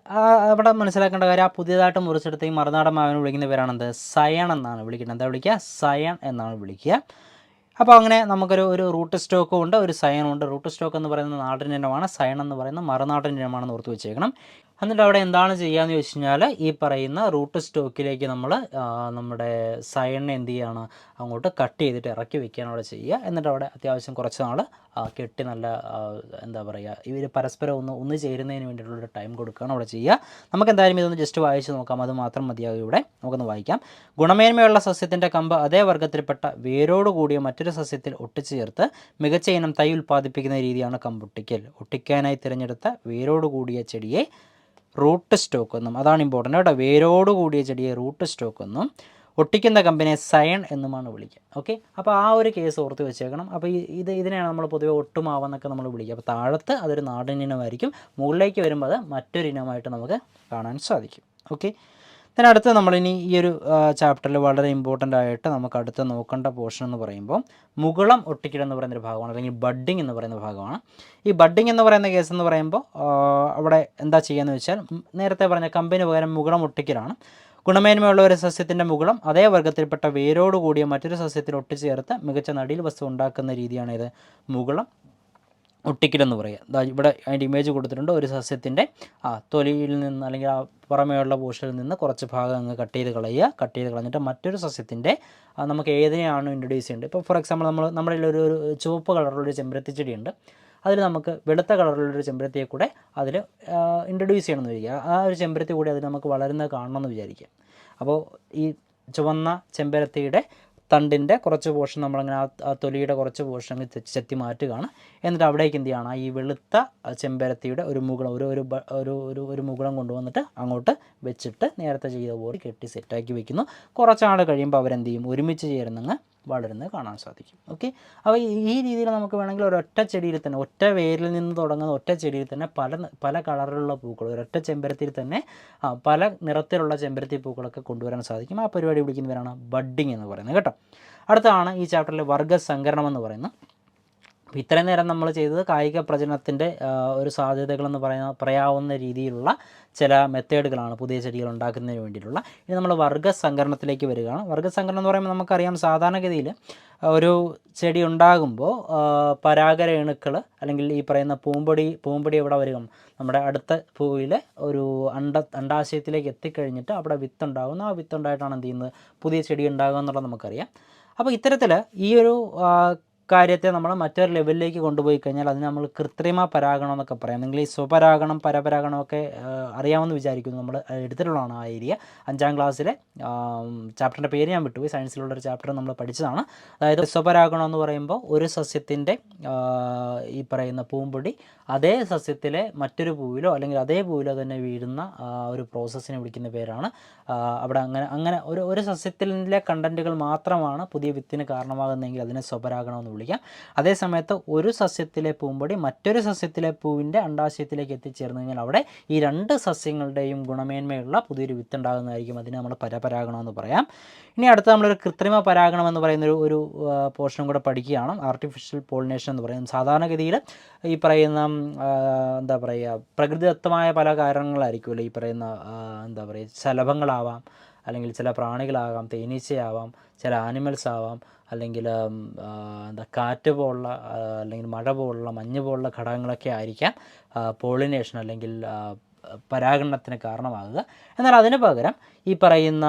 അവിടെ മനസ്സിലാക്കേണ്ട കാര്യം, ആ പുതിയതായിട്ട് മുറിച്ചെടുത്ത ഈ മറുനാടൻ മാവിനെ വിളിക്കുന്ന പേരാണെന്ത്? സയൺ എന്നാണ് വിളിക്കുന്നത്. എന്താ വിളിക്കുക? സയൺ എന്നാണ് വിളിക്കുക. അപ്പോൾ അങ്ങനെ നമുക്കൊരു റൂട്ട് സ്റ്റോക്കും ഉണ്ട്, ഒരു സയനും ഉണ്ട്. റൂട്ട് സ്റ്റോക്ക് എന്ന് പറയുന്നത് നാടൻ ഇനമാണ്, സയൺ എന്ന് പറയുന്നത് മറുനാടൻ ഇനമാണെന്ന് ഓർത്ത് വെച്ചേക്കണം. എന്നിട്ട് അവിടെ എന്താണ് ചെയ്യുകയെന്ന് ചോദിച്ചു കഴിഞ്ഞാൽ, ഈ പറയുന്ന റൂട്ട് സ്റ്റോക്കിലേക്ക് നമ്മൾ നമ്മുടെ സയണിനെ എന്ത് ചെയ്യുകയാണ്, അങ്ങോട്ട് കട്ട് ചെയ്തിട്ട് ഇറക്കി വെക്കുകയാണ് അവിടെ ചെയ്യുക. എന്നിട്ട് അവിടെ അത്യാവശ്യം കുറച്ച് നാൾ കെട്ടി നല്ല എന്താ പറയുക, ഇവർ പരസ്പരം ഒന്ന് ചേരുന്നതിന് വേണ്ടിയിട്ടുള്ളൊരു ടൈം കൊടുക്കുകയാണ് അവിടെ ചെയ്യുക. നമുക്ക് എന്തായാലും ഇതൊന്ന് ജസ്റ്റ് വായിച്ച് നോക്കാം, അത് മാത്രം മതിയാകും. ഇവിടെ നമുക്കൊന്ന് വായിക്കാം. ഗുണമേന്മയുള്ള സസ്യത്തിൻ്റെ കമ്പ് അതേ വർഗ്ഗത്തിൽപ്പെട്ട വേരോട് കൂടിയ മറ്റൊരു സസ്യത്തിൽ ഒട്ടിച്ചു ചേർത്ത് മികച്ച ഇനം തൈ ഉൽപ്പാദിപ്പിക്കുന്ന രീതിയാണ് കമ്പൊട്ടിക്കൽ. ഒട്ടിക്കാനായി തിരഞ്ഞെടുത്ത വേരോട് കൂടിയ ചെടിയെ റൂട്ട് സ്റ്റോക്ക് എന്നും, അതാണ് ഇമ്പോർട്ടൻ്റ് കേട്ടോ, വേരോട് കൂടിയ ചെടിയെ റൂട്ട് സ്റ്റോക്ക് എന്നും ഒട്ടിക്കുന്ന കമ്പിനെ സയൺ എന്നുമാണ് വിളിക്കുക. ഓക്കെ, അപ്പോൾ ആ ഒരു കേസ് ഓർത്ത് വെച്ചേക്കണം. അപ്പോൾ ഇതിനെയാണ് നമ്മൾ പൊതുവെ ഒട്ടുമാവെന്നൊക്കെ നമ്മൾ വിളിക്കുക. അപ്പോൾ താഴത്ത് അതൊരു നാടൻ ഇനമായിരിക്കും, മുകളിലേക്ക് വരുമ്പോൾ അത് മറ്റൊരു ഇനമായിട്ട് നമുക്ക് കാണാൻ സാധിക്കും. ഓക്കെ, then അടുത്ത് നമ്മളിനി ഈ ഒരു ചാപ്റ്ററിൽ വളരെ ഇമ്പോർട്ടൻ്റ് ആയിട്ട് നമുക്ക് അടുത്ത് നോക്കേണ്ട പോർഷൻ എന്ന് പറയുമ്പോൾ മുകുളം ഒട്ടിക്കൽ എന്ന് പറയുന്നൊരു ഭാഗമാണ്, അല്ലെങ്കിൽ ബഡ്ഡിങ് എന്ന് പറയുന്ന ഭാഗമാണ്. ഈ ബഡ്ഡിങ് എന്ന് പറയുന്ന കേസ് എന്ന് പറയുമ്പോൾ അവിടെ എന്താ ചെയ്യുകയെന്ന് വെച്ചാൽ, നേരത്തെ പറഞ്ഞ കമ്പിന് പകരം മുകുളം ഒട്ടിക്കലാണ്. ഗുണമേന്മയുള്ള ഒരു സസ്യത്തിൻ്റെ മുകുളം അതേ വർഗ്ഗത്തിൽപ്പെട്ട വേരോട് കൂടിയ മറ്റൊരു സസ്യത്തിൽ ഒട്ടിച്ചേർത്ത് മികച്ച നടീൽ വസ്തു ഉണ്ടാക്കുന്ന രീതിയാണിത് മുകുളം ഒട്ടിക്കലെന്ന് പറയുക. ഇവിടെ അതിൻ്റെ ഇമേജ് കൊടുത്തിട്ടുണ്ട്. ഒരു സസ്യത്തിൻ്റെ തൊലിയിൽ നിന്ന് അല്ലെങ്കിൽ ആ പുറമേയുള്ള പോർഷനിൽ നിന്ന് കുറച്ച് ഭാഗം അങ്ങ് കട്ട് ചെയ്ത് കളഞ്ഞിട്ട് മറ്റൊരു സസ്യത്തിൻ്റെ നമുക്ക് ഏതിനെയാണ് ഇൻട്രൊഡ്യൂസ് ചെയ്യേണ്ടത്. ഇപ്പോൾ ഫോർ എക്സാമ്പിൾ നമ്മുടെ ഒരു ചുവപ്പ് കളറുള്ളൊരു ചെമ്പരത്തി ചെടിയുണ്ട്, അതിൽ നമുക്ക് വെളുത്ത കളറിലുള്ളൊരു ചെമ്പരത്തിയെ കൂടെ അതിൽ ഇൻട്രൊഡ്യൂസ് ചെയ്യണമെന്ന് വിചാരിക്കുക. ആ ഒരു ചെമ്പരത്തി കൂടി അതിൽ നമുക്ക് വളരുന്നത് കാണണമെന്ന് വിചാരിക്കുക. അപ്പോൾ ഈ ചുവന്ന ചെമ്പരത്തിയുടെ തണ്ടിൻ്റെ കുറച്ച് പോർഷൻ നമ്മളങ്ങനെ ആ തൊലിയുടെ കുറച്ച് പോർഷൻ ചെത്തി മാറ്റുകയാണ്. എന്നിട്ട് അവിടേക്ക് എന്ത് ചെയ്യണം, ഈ വെളുത്ത ചെമ്പരത്തിയുടെ ഒരു മുകുളം ഒരു മുകുളം കൊണ്ടുവന്നിട്ട് അങ്ങോട്ട് വെച്ചിട്ട് നേരത്തെ ചെയ്ത പോലെ കെട്ടി സെറ്റാക്കി വെക്കുന്നു. കുറച്ചാൾ കഴിയുമ്പോൾ അവരെന്ത് ചെയ്യും, ഒരുമിച്ച് ചേർന്നങ്ങ് വളരുന്നത് കാണാൻ സാധിക്കും. ഓക്കെ, അപ്പോൾ ഈ രീതിയിൽ നമുക്ക് വേണമെങ്കിൽ ഒരൊറ്റ ചെടിയിൽ തന്നെ, ഒറ്റ വേരിൽ നിന്ന് തുടങ്ങുന്ന ഒറ്റ ചെടിയിൽ തന്നെ പല കളറിലുള്ള പൂക്കൾ, ഒരൊറ്റ ചെമ്പരത്തിയിൽ തന്നെ പല നിറത്തിലുള്ള ചെമ്പരത്തി പൂക്കളൊക്കെ കൊണ്ടുവരാൻ സാധിക്കും. ആ പരിപാടി വിളിക്കുന്നവരാണ് ബഡ്ഡിങ് എന്ന് പറയുന്നത് കേട്ടോ. അടുത്താണ് ഈ ചാപ്റ്ററിലെ വർഗ്ഗസംകരണം എന്ന് പറയുന്നത്. അപ്പോൾ ഇത്രയും നേരം നമ്മൾ ചെയ്തത് കായിക പ്രജനനത്തിൻ്റെ ഒരു സാധ്യതകളെന്ന് പറയാവുന്ന രീതിയിലുള്ള ചില മെത്തേഡുകളാണ് പുതിയ ചെടികൾ ഉണ്ടാക്കുന്നതിന് വേണ്ടിയിട്ടുള്ള. ഇനി നമ്മൾ വർഗ്ഗസംകരണത്തിലേക്ക് വരികയാണ്. വർഗ്ഗസംകരണം എന്ന് പറയുമ്പോൾ നമുക്കറിയാം, സാധാരണഗതിയിൽ ഒരു ചെടി ഉണ്ടാകുമ്പോൾ പരാഗരേണുക്കൾ അല്ലെങ്കിൽ ഈ പറയുന്ന പൂമ്പൊടി എവിടെ വരിക, നമ്മുടെ അടുത്ത പൂവിൽ ഒരു അണ്ടാശയത്തിലേക്ക് എത്തിക്കഴിഞ്ഞിട്ട് അവിടെ വിത്തുണ്ടാകുന്നു. ആ വിത്തുണ്ടായിട്ടാണ് എന്ത് ചെയ്യുന്നത്, പുതിയ ചെടി ഉണ്ടാകുക എന്നുള്ളത് നമുക്കറിയാം. അപ്പോൾ ഇത്തരത്തിൽ ഈ ഒരു കാര്യത്തെ നമ്മൾ മറ്റൊരു ലെവലിലേക്ക് കൊണ്ടുപോയി കഴിഞ്ഞാൽ അതിന് നമ്മൾ കൃത്രിമ പരാഗണം എന്നൊക്കെ പറയാം. നിങ്ങൾ ഈ സ്വപരാഗണം പരപരാഗണമൊക്കെ അറിയാമെന്ന് വിചാരിക്കുന്നു. നമ്മൾ എടുത്തിട്ടുള്ളതാണ് ആ ഏരിയ. 5ാം ക്ലാസ്സിലെ ചാപ്റ്ററിൻ്റെ പേര് ഞാൻ വിട്ടുപോയി, സയൻസിലുള്ളൊരു ചാപ്റ്റർ നമ്മൾ പഠിച്ചതാണ്. അതായത് സ്വപരാഗണം എന്ന് പറയുമ്പോൾ ഒരു സസ്യത്തിൻ്റെ ഈ പറയുന്ന പൂമ്പൊടി അതേ സസ്യത്തിലെ മറ്റൊരു പൂവിലോ അല്ലെങ്കിൽ അതേ പൂവിലോ തന്നെ വീഴുന്ന ഒരു പ്രോസസ്സിനെ വിളിക്കുന്ന പേരാണ്. അവിടെ അങ്ങനെ ഒരു സസ്യത്തിലെ കണ്ടൻറ്റുകൾ മാത്രമാണ് പുതിയ വിത്തിന് കാരണമാകുന്നതെങ്കിൽ അതിനെ സ്വപരാഗണം എന്ന് വിളിക്കാം. അതേസമയത്ത് ഒരു സസ്യത്തിലെ പൂമ്പൊടി മറ്റൊരു സസ്യത്തിലെ പൂവിൻ്റെ അണ്ടാശയത്തിലേക്ക് എത്തിച്ചേർന്ന് കഴിഞ്ഞാൽ അവിടെ ഈ രണ്ട് സസ്യങ്ങളുടെയും ഗുണമേന്മയുള്ള പുതിയൊരു വിത്ത് ഉണ്ടാകുന്നതായിരിക്കും. അതിനെ നമ്മൾ പരപരാഗണം എന്ന് പറയാം. ഇനി അടുത്ത നമ്മളൊരു കൃത്രിമ പരാഗണം എന്ന് പറയുന്ന ഒരു പോർഷനും കൂടെ പഠിക്കുകയാണ്. ആർട്ടിഫിഷ്യൽ പോളിനേഷൻ എന്ന് പറയുന്നത് സാധാരണഗതിയിൽ ഈ പറയുന്ന എന്താ പറയുക, പ്രകൃതിദത്തമായ പല കാരണങ്ങളായിരിക്കുമല്ലോ. ഈ പറയുന്ന എന്താ പറയുക, ശലഭങ്ങളാവാം, അല്ലെങ്കിൽ ചില പ്രാണികളാകാം, തേനീച്ചയാവാം, ചില ആനിമൽസ് ആവാം, അല്ലെങ്കിൽ കാറ്റ് പോലുള്ള അല്ലെങ്കിൽ മഴ പോലുള്ള മഞ്ഞ് പോലുള്ള ഘടകങ്ങളൊക്കെ ആയിരിക്കാം പോളിനേഷൻ അല്ലെങ്കിൽ പരാഗണത്തിന് കാരണമാകുക. എന്നാൽ അതിന് പകരം ഈ പറയുന്ന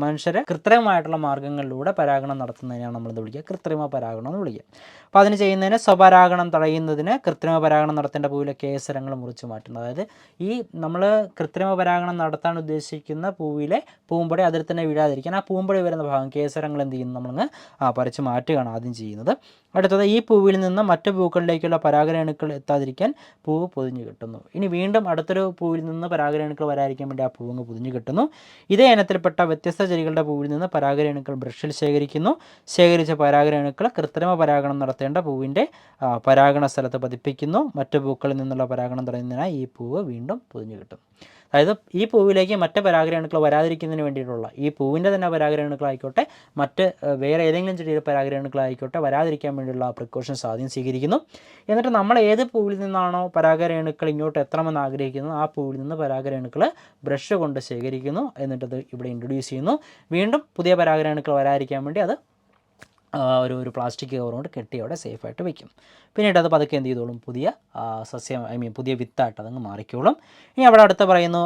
മനുഷ്യർ കൃത്രിമമായിട്ടുള്ള മാർഗ്ഗങ്ങളിലൂടെ പരാഗണം നടത്തുന്നതിനാണ് നമ്മളെന്ത് വിളിക്കുക, കൃത്രിമ പരാഗണം എന്ന് വിളിക്കുക. അപ്പോൾ അതിന് ചെയ്യുന്നതിന് സ്വപരാഗണം തടയുന്നതിന് കൃത്രിമ പരാഗണം നടത്തേണ്ട പൂവിലെ കേസരങ്ങൾ മുറിച്ച് മാറ്റുന്നത്. അതായത് ഈ നമ്മൾ കൃത്രിമ പരാഗണം നടത്താൻ ഉദ്ദേശിക്കുന്ന പൂവിലെ പൂമ്പൊടി അതിൽ തന്നെ വീഴാതിരിക്കാൻ ആ പൂമ്പൊടി വരുന്ന ഭാഗം കേസരങ്ങൾ എന്ത് ചെയ്യുന്നു, നമ്മളങ്ങ് പറിച്ച് മാറ്റുകയാണ് ആദ്യം ചെയ്യുന്നത്. അടുത്തത് ഈ പൂവിൽ നിന്ന് മറ്റു പൂക്കളിലേക്കുള്ള പരാഗരേണുക്കൾ എത്താതിരിക്കാൻ പൂവ് പൊതിഞ്ഞു കെട്ടുന്നു. ഇനി വീണ്ടും അടുത്തൊരു പൂവിൽ നിന്ന് പരാഗരേണുക്കൾ വരാതിരിക്കാൻ വേണ്ടി ആ പൂവ് പൊതിഞ്ഞു കെട്ടുന്നു. ഇതേ ഇനത്തിൽപ്പെട്ട വ്യത്യസ്ത ചെടികളുടെ പൂവിൽ നിന്ന് പരാഗരേണുക്കൾ ബ്രഷിൽ ശേഖരിക്കുന്നു. ശേഖരിച്ച പരാഗരേണുക്കൾ കൃത്രിമ പരാഗണം നടത്തേണ്ട പൂവിൻ്റെ പരാഗണ സ്ഥലത്ത് പതിപ്പിക്കുന്നു. മറ്റു പൂക്കളിൽ നിന്നുള്ള പരാഗണം തടയുന്നതിനായി ഈ പൂവ് വീണ്ടും പൊതിഞ്ഞു കിട്ടും. അതായത് ഈ പൂവിലേക്ക് മറ്റ് പരാഗരേണുക്കൾ വരാതിരിക്കുന്നതിന് വേണ്ടിയിട്ടുള്ള ഈ പൂവിൻ്റെ തന്നെ പരാഗരേണുക്കളായിക്കോട്ടെ മറ്റ് വേറെ ഏതെങ്കിലും ചെടിയുടെ പരാഗരേണുക്കളായിക്കോട്ടെ വരാതിരിക്കാൻ വേണ്ടിയുള്ള പ്രിക്കോഷൻസ് ആദ്യം സ്വീകരിക്കുന്നു. എന്നിട്ട് നമ്മൾ ഏത് പൂവിൽ നിന്നാണോ പരാഗരേണുക്കൾ ഇങ്ങോട്ട് എത്തണമെന്ന് ആഗ്രഹിക്കുന്നത് ആ പൂവിൽ നിന്ന് പരാഗരേണുക്കൾ ബ്രഷ് കൊണ്ട് ശേഖരിക്കുന്നു. എന്നിട്ടത് ഇവിടെ ഇൻട്രൊഡ്യൂസ് ചെയ്യുന്നു. വീണ്ടും പുതിയ പരാഗരേണുക്കൾ വരാതിരിക്കാൻ വേണ്ടി അത് ഒരു പ്ലാസ്റ്റിക് കവർ കൊണ്ട് കെട്ടി അവിടെ സേഫായിട്ട് വയ്ക്കും. പിന്നീട് അത് പതുക്കെ എന്ത് ചെയ്തോളും, പുതിയ സസ്യം പുതിയ വിത്തായിട്ട് അതങ്ങ് മാറിക്കോളും. ഇനി അവിടെ അടുത്ത് പറയുന്നു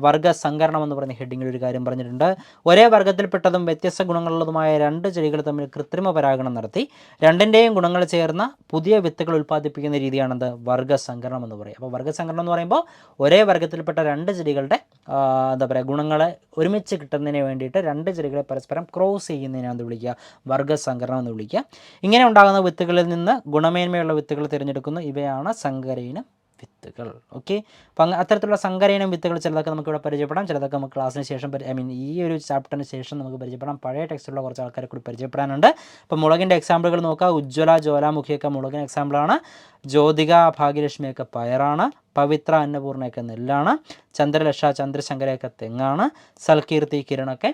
വർഗ്ഗസങ്കരണം എന്ന് പറയുന്ന ഹെഡിങ്ങിൽ ഒരു കാര്യം പറഞ്ഞിട്ടുണ്ട്. ഒരേ വർഗ്ഗത്തിൽപ്പെട്ടതും വ്യത്യസ്ത ഗുണങ്ങളുള്ളതുമായ രണ്ട് ചെടികൾ തമ്മിൽ കൃത്രിമ പരാഗണം നടത്തി രണ്ടിൻ്റെയും ഗുണങ്ങൾ ചേർന്ന പുതിയ വിത്തുകൾ ഉൽപ്പാദിപ്പിക്കുന്ന രീതിയാണത് വർഗ്ഗസങ്കരണം എന്ന് പറയും. അപ്പോൾ വർഗ്ഗസങ്കരണം എന്ന് പറയുമ്പോൾ ഒരേ വർഗ്ഗത്തിൽപ്പെട്ട രണ്ട് ചെടികളുടെ ഗുണങ്ങളെ ഒരുമിച്ച് കിട്ടുന്നതിന് വേണ്ടിയിട്ട് രണ്ട് ചെടികളെ പരസ്പരം ക്രോസ് ചെയ്യുന്നതിനാണ് വിളിക്കുക വർഗ്ഗസങ്കരണം എന്ന് വിളിക്കുക. ഇങ്ങനെ ഉണ്ടാകുന്ന വിത്തുകളിൽ നിന്ന് ഗുണമേന്മയുള്ള വിത്തുകൾ തിരഞ്ഞെടുക്കുന്നു. ഇവയാണ് സങ്കരയിനം വിത്തുകൾ. ഓക്കെ, അപ്പം അത്തരത്തിലുള്ള സങ്കരയിനം വിത്തുകൾ ചിലതൊക്കെ നമുക്കിവിടെ പരിചയപ്പെടാം, ചിലതൊക്കെ നമുക്ക് ക്ലാസ്സിന് ശേഷം ഈ ഒരു ചാപ്റ്ററിന് ശേഷം നമുക്ക് പരിചയപ്പെടാം. പഴയ ടെക്സ്റ്റിലുള്ള കുറച്ച് ആൾക്കാരെ കൂടി പരിചയപ്പെടാനുണ്ട്. അപ്പം മുളകിൻ്റെ എക്സാമ്പിളുകൾ നോക്കുക. ഉജ്ജ്വല ജ്വാലാമുഖിയൊക്കെ മുളകിന് എക്സാമ്പിളാണ്. ജ്യോതിക ഭാഗ്യലക്ഷ്മിയൊക്കെ പയറാണ്. പവിത്ര അന്നപൂർണ്ണയൊക്കെ നെല്ലാണ്. ചന്ദ്രലക്ഷ ചന്ദ്രശങ്കരയൊക്കെ തെങ്ങാണ്. സൽകീർത്തി കിരണൊക്കെ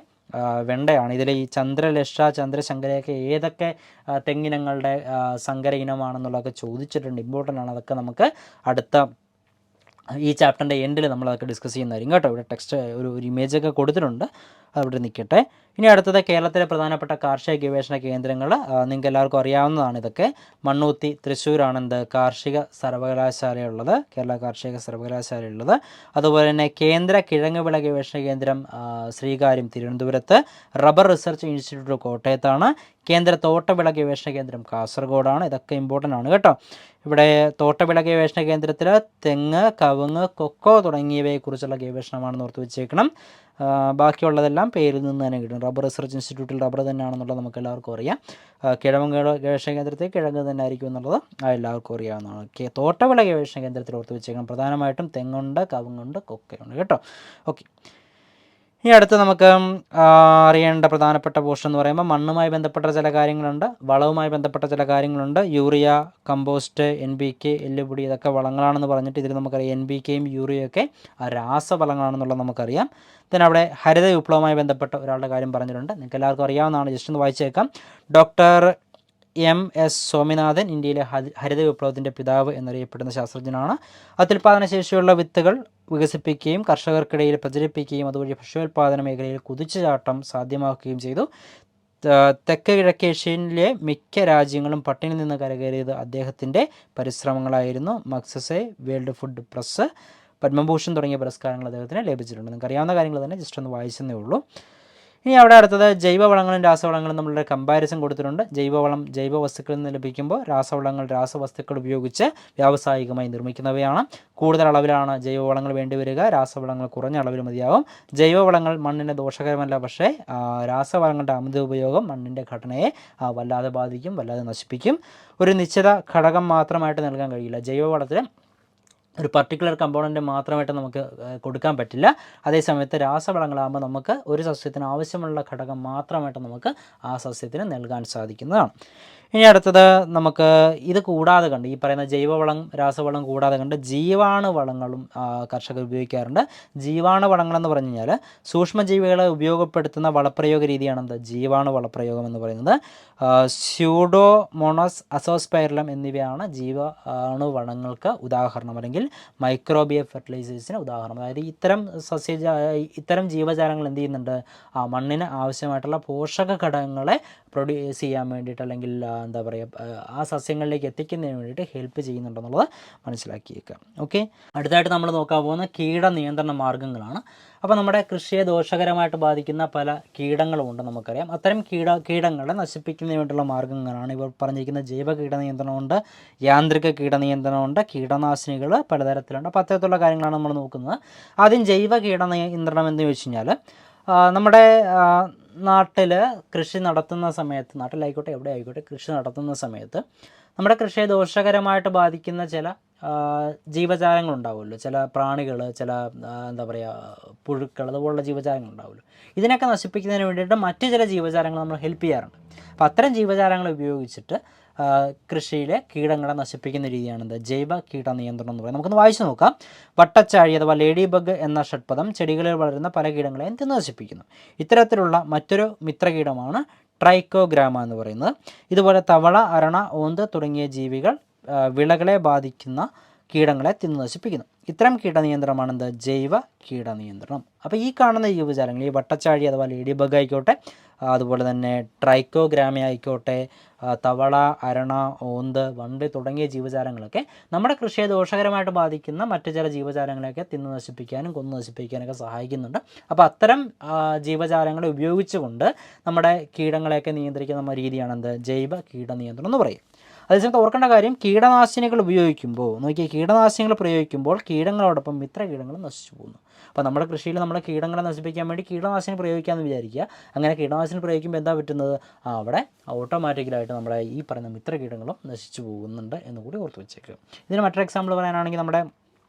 വെണ്ടയാണ്. ഇതിൽ ഈ ചന്ദ്രലക്ഷ ചന്ദ്രശങ്കരയൊക്കെ ഏതൊക്കെ തെങ്ങിനങ്ങളുടെ സങ്കര ഇനമാണെന്നുള്ളതൊക്കെ ചോദിച്ചിട്ടുണ്ട്, ഇമ്പോർട്ടൻ്റ് ആണ്. അതൊക്കെ നമുക്ക് അടുത്ത ഈ ചാപ്റ്ററിൻ്റെ എൻഡിൽ നമ്മളതൊക്കെ ഡിസ്കസ് ചെയ്യുന്നതായിരിക്കും കേട്ടോ. ഇവിടെ ടെക്സ്റ്റ് ഒരു ഇമേജൊക്കെ കൊടുത്തിട്ടുണ്ട്, അവിടെ നിൽക്കട്ടെ. ഇനി അടുത്തത് കേരളത്തിലെ പ്രധാനപ്പെട്ട കാർഷിക ഗവേഷണ കേന്ദ്രങ്ങൾ. നിങ്ങൾക്ക് എല്ലാവർക്കും അറിയാവുന്നതാണ് ഇതൊക്കെ. മണ്ണൂത്തി തൃശ്ശൂരാണ് കാർഷിക സർവകലാശാലയുള്ളത്, കേരള കാർഷിക സർവകലാശാലയുള്ളത്. അതുപോലെ തന്നെ കേന്ദ്ര കിഴങ്ങുവിള ഗവേഷണ കേന്ദ്രം ശ്രീകാര്യം തിരുവനന്തപുരത്ത്. റബ്ബർ റിസർച്ച് ഇൻസ്റ്റിറ്റ്യൂട്ട് കോട്ടയത്താണ്. കേന്ദ്ര തോട്ടവിള ഗവേഷണ കേന്ദ്രം കാസർഗോഡാണ്. ഇതൊക്കെ ഇമ്പോർട്ടൻ്റ് ആണ് കേട്ടോ. ഇവിടെ തോട്ടവിള ഗവേഷണ കേന്ദ്രത്തിൽ തെങ്ങ്, കവുങ്ങ്, കൊക്കോ തുടങ്ങിയവയെക്കുറിച്ചുള്ള ഗവേഷണമാണെന്ന് ഓർത്ത് വെച്ചേക്കണം. ബാക്കിയുള്ളതെല്ലാം പേരിൽ നിന്ന് തന്നെ കിട്ടും. റബ്ബർ റിസർച്ച് ഇൻസ്റ്റിറ്റ്യൂട്ടിൽ റബ്ബർ തന്നെയാണെന്നുള്ളത് നമുക്ക് എല്ലാവർക്കും അറിയാം. കിഴങ്ങ് ഗവേഷണ കേന്ദ്രത്തിൽ കിഴങ്ങ് തന്നെ ആയിരിക്കും എന്നുള്ളത് എല്ലാവർക്കും അറിയാവുന്നതാണ്. തോട്ടവിള ഗവേഷണ കേന്ദ്രത്തിൽ ഓർത്ത് വെച്ചേക്കണം. പ്രധാനമായിട്ടും തെങ്ങുണ്ട്, കവുങ്ങുണ്ട്, കൊക്കയുണ്ട് കേട്ടോ. ഓക്കെ, ഇനി അടുത്ത് നമുക്ക് അറിയേണ്ട പ്രധാനപ്പെട്ട പോർഷൻ എന്ന് പറയുമ്പോൾ മണ്ണുമായി ബന്ധപ്പെട്ട ചില കാര്യങ്ങളുണ്ട്, വളവുമായി ബന്ധപ്പെട്ട ചില കാര്യങ്ങളുണ്ട്. യൂറിയ, കമ്പോസ്റ്റ്, NPK, എല്ലുപൊടി ഇതൊക്കെ വളങ്ങളാണെന്ന് പറഞ്ഞിട്ട് ഇതിൽ നമുക്കറിയാം NPKയും യൂറിയയൊക്കെ രാസവളങ്ങളാണെന്നുള്ളത് നമുക്കറിയാം. then അവിടെ ഹരിത വിപ്ലവവുമായി ബന്ധപ്പെട്ട ഒരാളുടെ കാര്യം പറഞ്ഞിട്ടുണ്ട്, നിങ്ങൾക്ക് എല്ലാവർക്കും അറിയാവുന്നതാണ്. ജസ്റ്റ് ഒന്ന് വായിച്ചേക്കാം. ഡോക്ടർ MS സ്വാമിനാഥൻ ഇന്ത്യയിലെ ഹരിത വിപ്ലവത്തിൻ്റെ പിതാവ് എന്നറിയപ്പെടുന്ന ശാസ്ത്രജ്ഞനാണ്. അത്യുൽപാദന ശേഷിയുള്ള വിത്തുകൾ വികസിപ്പിക്കുകയും കർഷകർക്കിടയിൽ പ്രചരിപ്പിക്കുകയും അതുവഴി ഭക്ഷ്യോൽപാദന മേഖലയിൽ കുതിച്ചുചാട്ടം സാധ്യമാക്കുകയും ചെയ്തു. തെക്ക് കിഴക്കേഷ്യയിലെ മിക്ക രാജ്യങ്ങളും പട്ടിണി നിന്ന് കരകയറിയത് അദ്ദേഹത്തിൻ്റെ പരിശ്രമങ്ങളായിരുന്നു. Magsaysay, world food prize, Padma Bhushan തുടങ്ങിയ പുരസ്കാരങ്ങൾ അദ്ദേഹത്തിന് ലഭിച്ചിട്ടുണ്ട്. നിങ്ങൾക്ക് അറിയാവുന്ന കാര്യങ്ങൾ തന്നെ ജസ്റ്റ് ഒന്ന് വായിച്ചെന്നേ ഉള്ളൂ. ഇനി അവിടെ അടുത്തത് ജൈവവളങ്ങളും രാസവളങ്ങളും നമ്മളുടെ കമ്പാരിസൺ കൊടുത്തിട്ടുണ്ട്. ജൈവവളം ജൈവ വസ്തുക്കളിൽ നിന്ന് ലഭിക്കുമ്പോൾ രാസവളങ്ങൾ രാസവസ്തുക്കൾ ഉപയോഗിച്ച് വ്യാവസായികമായി നിർമ്മിക്കുന്നവയാണ്. കൂടുതൽ അളവിലാണ് ജൈവവളങ്ങൾ വേണ്ടിവരിക, രാസവളങ്ങൾ കുറഞ്ഞ അളവിൽ മതിയാവും. ജൈവവളങ്ങൾ മണ്ണിന് ദോഷകരമല്ല, പക്ഷേ രാസവളങ്ങളുടെ അമിത ഉപയോഗം മണ്ണിൻ്റെ ഘടനയെ വല്ലാതെ ബാധിക്കും, വല്ലാതെ നശിപ്പിക്കും. ഒരു നിശ്ചിത ഘടകം മാത്രമായിട്ട് നൽകാൻ കഴിയില്ല. ജൈവവളത്തിൽ ഒരു പർട്ടിക്കുലർ കമ്പോണൻറ്റ് മാത്രമായിട്ട് നമുക്ക് കൊടുക്കാൻ പറ്റില്ല. അതേസമയത്ത് രാസവളങ്ങളാകുമ്പോൾ നമുക്ക് ഒരു സസ്യത്തിന് ആവശ്യമുള്ള ഘടകം മാത്രമായിട്ട് നമുക്ക് ആ സസ്യത്തിന് നൽകാൻ സാധിക്കുന്നതാണ്. ഇനി അടുത്തത് നമുക്ക് ഇത് കൂടാതെ കണ്ട് ഈ പറയുന്ന ജൈവവളം രാസവളം കൂടാതെ കണ്ട് ജീവാണുവളങ്ങളും കർഷകർ ഉപയോഗിക്കാറുണ്ട്. ജീവാണുവളങ്ങളെന്ന് പറഞ്ഞു കഴിഞ്ഞാൽ സൂക്ഷ്മജീവികളെ ഉപയോഗപ്പെടുത്തുന്ന വളപ്രയോഗ രീതിയാണ് ജീവാണുവളപ്രയോഗം എന്ന് പറയുന്നത്. സ്യൂഡോമോണസ്, അസോസ്പൈറലം എന്നിവയാണ് ജീവാണുവളങ്ങൾക്ക് ഉദാഹരണം, അല്ലെങ്കിൽ മൈക്രോബിയൽ ഫെർട്ടിലൈസേഴ്സിന് ഉദാഹരണം. അതായത് ഇത്തരം ജീവജാലങ്ങൾ എന്ത് ചെയ്യുന്നുണ്ട്, മണ്ണിന് ആവശ്യമായിട്ടുള്ള പോഷക ഘടകങ്ങളെ പ്രൊഡ്യൂസ് ചെയ്യാൻ വേണ്ടിയിട്ട്, അല്ലെങ്കിൽ എന്താ പറയുക, ആ സസ്യങ്ങളിലേക്ക് എത്തിക്കുന്നതിന് വേണ്ടിയിട്ട് ഹെൽപ്പ് ചെയ്യുന്നുണ്ടെന്നുള്ളത് മനസ്സിലാക്കിയേക്കാം. ഓക്കെ, അടുത്തായിട്ട് നമ്മൾ നോക്കാൻ പോകുന്ന കീടനിയന്ത്രണ മാർഗ്ഗങ്ങളാണ്. അപ്പോൾ നമ്മുടെ കൃഷിയെ ദോഷകരമായിട്ട് ബാധിക്കുന്ന പല കീടങ്ങളുമുണ്ട് നമുക്കറിയാം. അത്തരം കീടങ്ങളെ നശിപ്പിക്കുന്നതിന് വേണ്ടിയുള്ള മാർഗ്ഗങ്ങളാണ് ഇവർ പറഞ്ഞിരിക്കുന്ന. ജൈവ കീടനിയന്ത്രണമുണ്ട്, യാന്ത്രിക കീടനിയന്ത്രണമുണ്ട്, കീടനാശിനികൾ പലതരത്തിലുണ്ട്. അപ്പോൾ അത്തരത്തിലുള്ള കാര്യങ്ങളാണ് നമ്മൾ നോക്കുന്നത്. ആദ്യം ജൈവ കീടനിയന്ത്രണം എന്ന് ചോദിച്ചു കഴിഞ്ഞാൽ നമ്മുടെ നാട്ടിൽ കൃഷി നടത്തുന്ന സമയത്ത്, നാട്ടിലായിക്കോട്ടെ എവിടെ ആയിക്കോട്ടെ, കൃഷി നടത്തുന്ന സമയത്ത് നമ്മുടെ കൃഷിയെ ദോഷകരമായിട്ട് ബാധിക്കുന്ന ചില ജീവജാലങ്ങളുണ്ടാവുമല്ലോ, ചില പ്രാണികൾ, ചില എന്താ പറയുക പുഴുക്കൾ, അതുപോലുള്ള ജീവജാലങ്ങളുണ്ടാവുമല്ലോ. ഇതിനൊക്കെ നശിപ്പിക്കുന്നതിന് വേണ്ടിയിട്ട് മറ്റു ചില ജീവജാലങ്ങൾ നമ്മൾ ഹെൽപ്പ് ചെയ്യാറുണ്ട്. അപ്പോൾ അത്തരം ജീവജാലങ്ങൾ ഉപയോഗിച്ചിട്ട് കൃഷിയിലെ കീടങ്ങളെ നശിപ്പിക്കുന്ന രീതിയാണെന്ത് ജൈവ കീട നിയന്ത്രണം എന്ന് പറയുന്നത്. നമുക്കൊന്ന് വായിച്ചു നോക്കാം. വട്ടച്ചാഴി അഥവാ ലേഡി ബഗ് എന്ന ഷഡ്പദം ചെടികളിൽ വളരുന്ന പല കീടങ്ങളെയും തിന്നു നശിപ്പിക്കുന്നു. ഇത്തരത്തിലുള്ള മറ്റൊരു മിത്രകീടമാണ് ട്രൈക്കോഗ്രാമ എന്ന് പറയുന്നത്. ഇതുപോലെ തവള, അരണ, ഓന്ത് തുടങ്ങിയ ജീവികൾ വിളകളെ ബാധിക്കുന്ന കീടങ്ങളെ തിന്നു നശിപ്പിക്കുന്നു. ഇത്തരം കീടനിയന്ത്രണമാണ് എന്ത് ജൈവ കീടനിയന്ത്രണം. അപ്പോൾ ഈ കാണുന്ന ജീവജാലങ്ങൾ, ഈ വട്ടച്ചാഴി അഥവാ ലേഡി ബഗ് ആയിക്കോട്ടെ, അതുപോലെ തന്നെ ട്രൈക്കോഗ്രാമ ആയിക്കോട്ടെ, തവള, അരണ, ഓന്ത്, വണ്ട് തുടങ്ങിയ ജീവജാലങ്ങളൊക്കെ നമ്മുടെ കൃഷിയെ ദോഷകരമായിട്ട് ബാധിക്കുന്ന മറ്റു ചില ജീവജാലങ്ങളെയൊക്കെ തിന്നു നശിപ്പിക്കാനും കൊന്നു നശിപ്പിക്കാനൊക്കെ സഹായിക്കുന്നുണ്ട്. അപ്പോൾ അത്തരം ജീവജാലങ്ങളെ ഉപയോഗിച്ചുകൊണ്ട് നമ്മുടെ കീടങ്ങളെയൊക്കെ നിയന്ത്രിക്കുന്ന രീതിയാണ് എന്ത് ജൈവ കീടനിയന്ത്രണം എന്ന് പറയും. അതേസമയത്ത് ഓർക്കേണ്ട കാര്യം, കീടനാശിനികൾ ഉപയോഗിക്കുമ്പോൾ നോക്കിയാൽ കീടനാശിനികൾ പ്രയോഗിക്കുമ്പോൾ കീടങ്ങളോടൊപ്പം മിത്രകീടങ്ങളും നശിച്ചു പോകുന്നു. അപ്പോൾ നമ്മുടെ കൃഷിയിൽ നമ്മുടെ കീടങ്ങളെ നശിപ്പിക്കാൻ വേണ്ടി കീടനാശിനി പ്രയോഗിക്കാമെന്ന് വിചാരിക്കുക. അങ്ങനെ കീടനാശിനി പ്രയോഗിക്കുമ്പോൾ എന്താ പറ്റുന്നത്, അവിടെ ഓട്ടോമാറ്റിക്കലായിട്ട് നമ്മുടെ ഈ പറയുന്ന മിത്രകീടങ്ങളും നശിച്ചു പോകുന്നുണ്ട് എന്നുകൂടി ഓർത്ത് വെച്ചേക്കുക. ഇതിന് മറ്റൊരു എക്സാമ്പിൾ പറയാനാണെങ്കിൽ, നമ്മുടെ